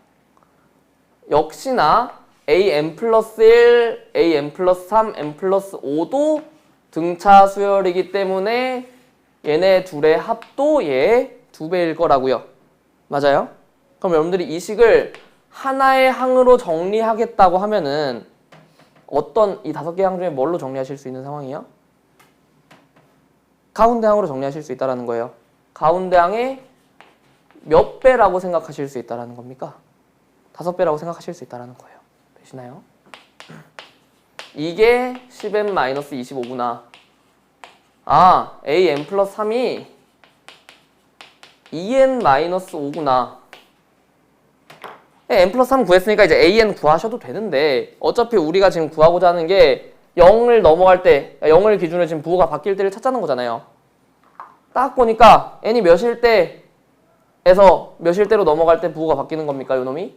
Speaker 1: 역시나 an 플러스 1, an 플러스 3, n 플러스 5도 등차 수열이기 때문에 얘네 둘의 합도 얘 2배일 거라고요. 맞아요? 그럼 여러분들이 이 식을 하나의 항으로 정리하겠다고 하면은 어떤 이 5개 항 중에 뭘로 정리하실 수 있는 상황이에요? 가운데 항으로 정리하실 수 있다는 거예요. 가운데 항의 몇 배라고 생각하실 수 있다는 겁니까? 5배라고 생각하실 수 있다는 거예요. 되시나요? 이게 10n-25구나. 아, an 플러스 3이 2n-5구나. n 플러스 3 구했으니까 이제 an 구하셔도 되는데 어차피 우리가 지금 구하고자 하는 게 0을 넘어갈 때, 0을 기준으로 지금 부호가 바뀔 때를 찾자는 거잖아요. 딱 보니까 n이 몇일 때에서 몇일 때로 넘어갈 때 부호가 바뀌는 겁니까, 요놈이?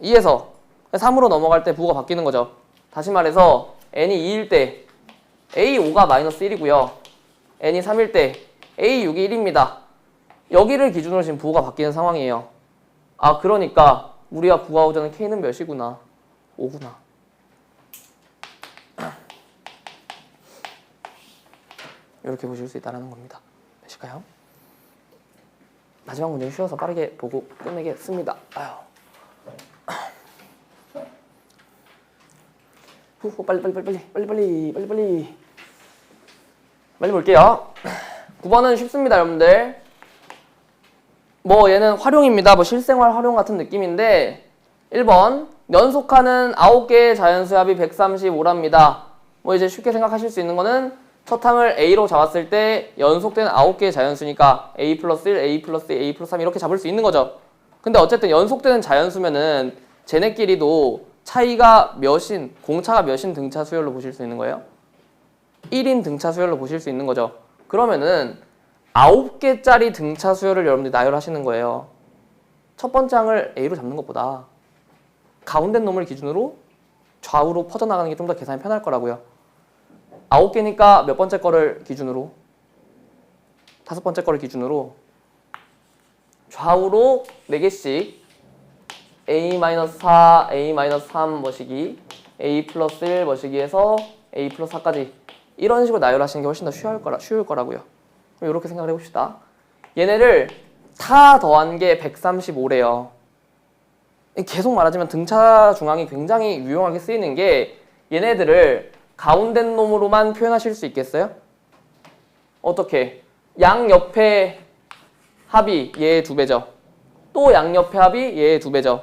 Speaker 1: 2에서 3으로 넘어갈 때 부호가 바뀌는 거죠. 다시 말해서 n이 2일 때 a5가 마이너스 1이고요. n이 3일 때 a6이 1입니다. 여기를 기준으로 지금 부호가 바뀌는 상황이에요. 아, 그러니까 우리가 구하고자 하는 k는 몇이구나? 5구나. 이렇게 보실 수 있다는 겁니다. 되실까요? 마지막 문제는 쉬워서 빠르게 보고 끝내겠습니다. 아유. 빨리 볼게요. 9번은 쉽습니다, 여러분들. 뭐 얘는 활용입니다. 뭐 실생활 활용 같은 느낌인데 1번 연속하는 9개의 자연수의 합이 135랍니다. 뭐 이제 쉽게 생각하실 수 있는 거는 첫 항을 A로 잡았을 때 연속되는 9개의 자연수니까 A 플러스 1, A 플러스 2, A 플러스 3 이렇게 잡을 수 있는 거죠. 근데 어쨌든 연속되는 자연수면은 쟤네끼리도 차이가 몇인, 공차가 몇인 등차 수열로 보실 수 있는 거예요? 1인 등차 수열로 보실 수 있는 거죠. 그러면은 9개짜리 등차 수열을 여러분들이 나열하시는 거예요. 첫 번째 항을 A로 잡는 것보다 가운데 놈을 기준으로 좌우로 퍼져나가는 게 좀 더 계산이 편할 거라고요. 9개니까 몇 번째 거를 기준으로? 5번째 거를 기준으로 좌우로 4개씩 A-4, A-3 머시기, A 플러스 1 머시기 해서 A 플러스 4까지 이런 식으로 나열하시는 게 훨씬 더 쉬울 거라고요. 이렇게 생각을 해봅시다. 얘네를 다 더한 게 135래요. 계속 말하지만 등차 중항이 굉장히 유용하게 쓰이는 게 얘네들을 가운데 놈으로만 표현하실 수 있겠어요? 어떻게? 양옆에 합이 얘의 2배죠. 또 양옆에 합이 얘의 2배죠.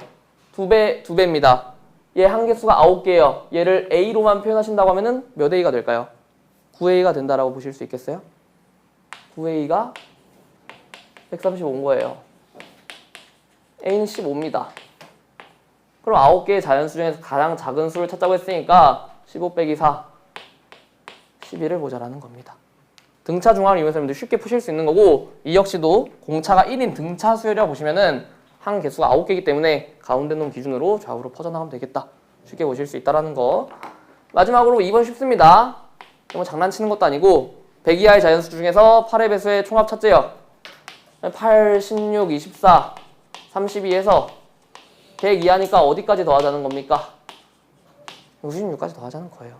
Speaker 1: 2배입니다. 얘 한개수가 9개예요. 얘를 A로만 표현하신다고 하면은 몇 A가 될까요? 9A가 된다라고 보실 수 있겠어요? 9A가 135인 거예요. A는 15입니다. 그럼 9개의 자연수 중에서 가장 작은 수를 찾자고 했으니까 15 빼기 4, 11을 보자라는 겁니다. 등차 중항을 이용해서 여러분들 쉽게 푸실 수 있는 거고 이 역시도 공차가 1인 등차 수열이라고 보시면은 한 개수가 9개이기 때문에 가운데 놈 기준으로 좌우로 퍼져나가면 되겠다. 쉽게 보실 수 있다는 거. 마지막으로 2번 쉽습니다. 뭐 장난치는 것도 아니고 100 이하의 자연수 중에서 8의 배수의 총합 찾재요. 8, 16, 24, 32에서 100 이하니까 어디까지 더하자는 겁니까? 56까지 더하자는 거예요.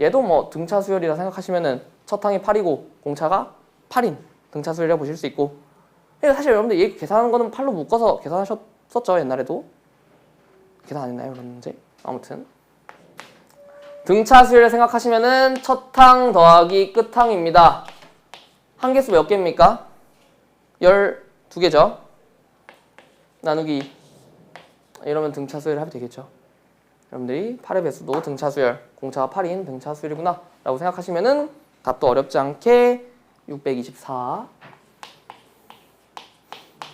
Speaker 1: 얘도 뭐 등차 수열이라 생각하시면은 첫 항이 8이고 공차가 8인 등차 수열이라고 보실 수 있고 사실 여러분들 얘 계산하는 거는 8로 묶어서 계산하셨었죠. 옛날에도 계산 안 했나요? 그런 문제? 아무튼 등차 수열을 생각하시면은 첫 항 더하기 끝 항입니다. 한 개수 몇 개입니까? 12개죠. 나누기 이러면 등차수열 하면 되겠죠. 여러분들이 8의 배수도 등차수열, 공차가 8인 등차수열이구나 라고 생각하시면은 답도 어렵지 않게 624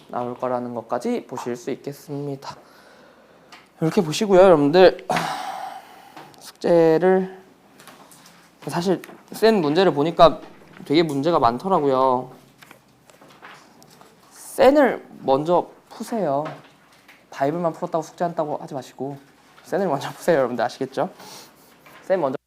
Speaker 1: 나올 거라는 것까지 보실 수 있겠습니다. 이렇게 보시고요. 여러분들 숙제를 사실 센 문제를 보니까 되게 문제가 많더라고요. 센을 먼저 푸세요. 바이블만 풀었다고 숙제한다고 하지 마시고 센을 먼저 푸세요. 여러분들 아시겠죠? 센 먼저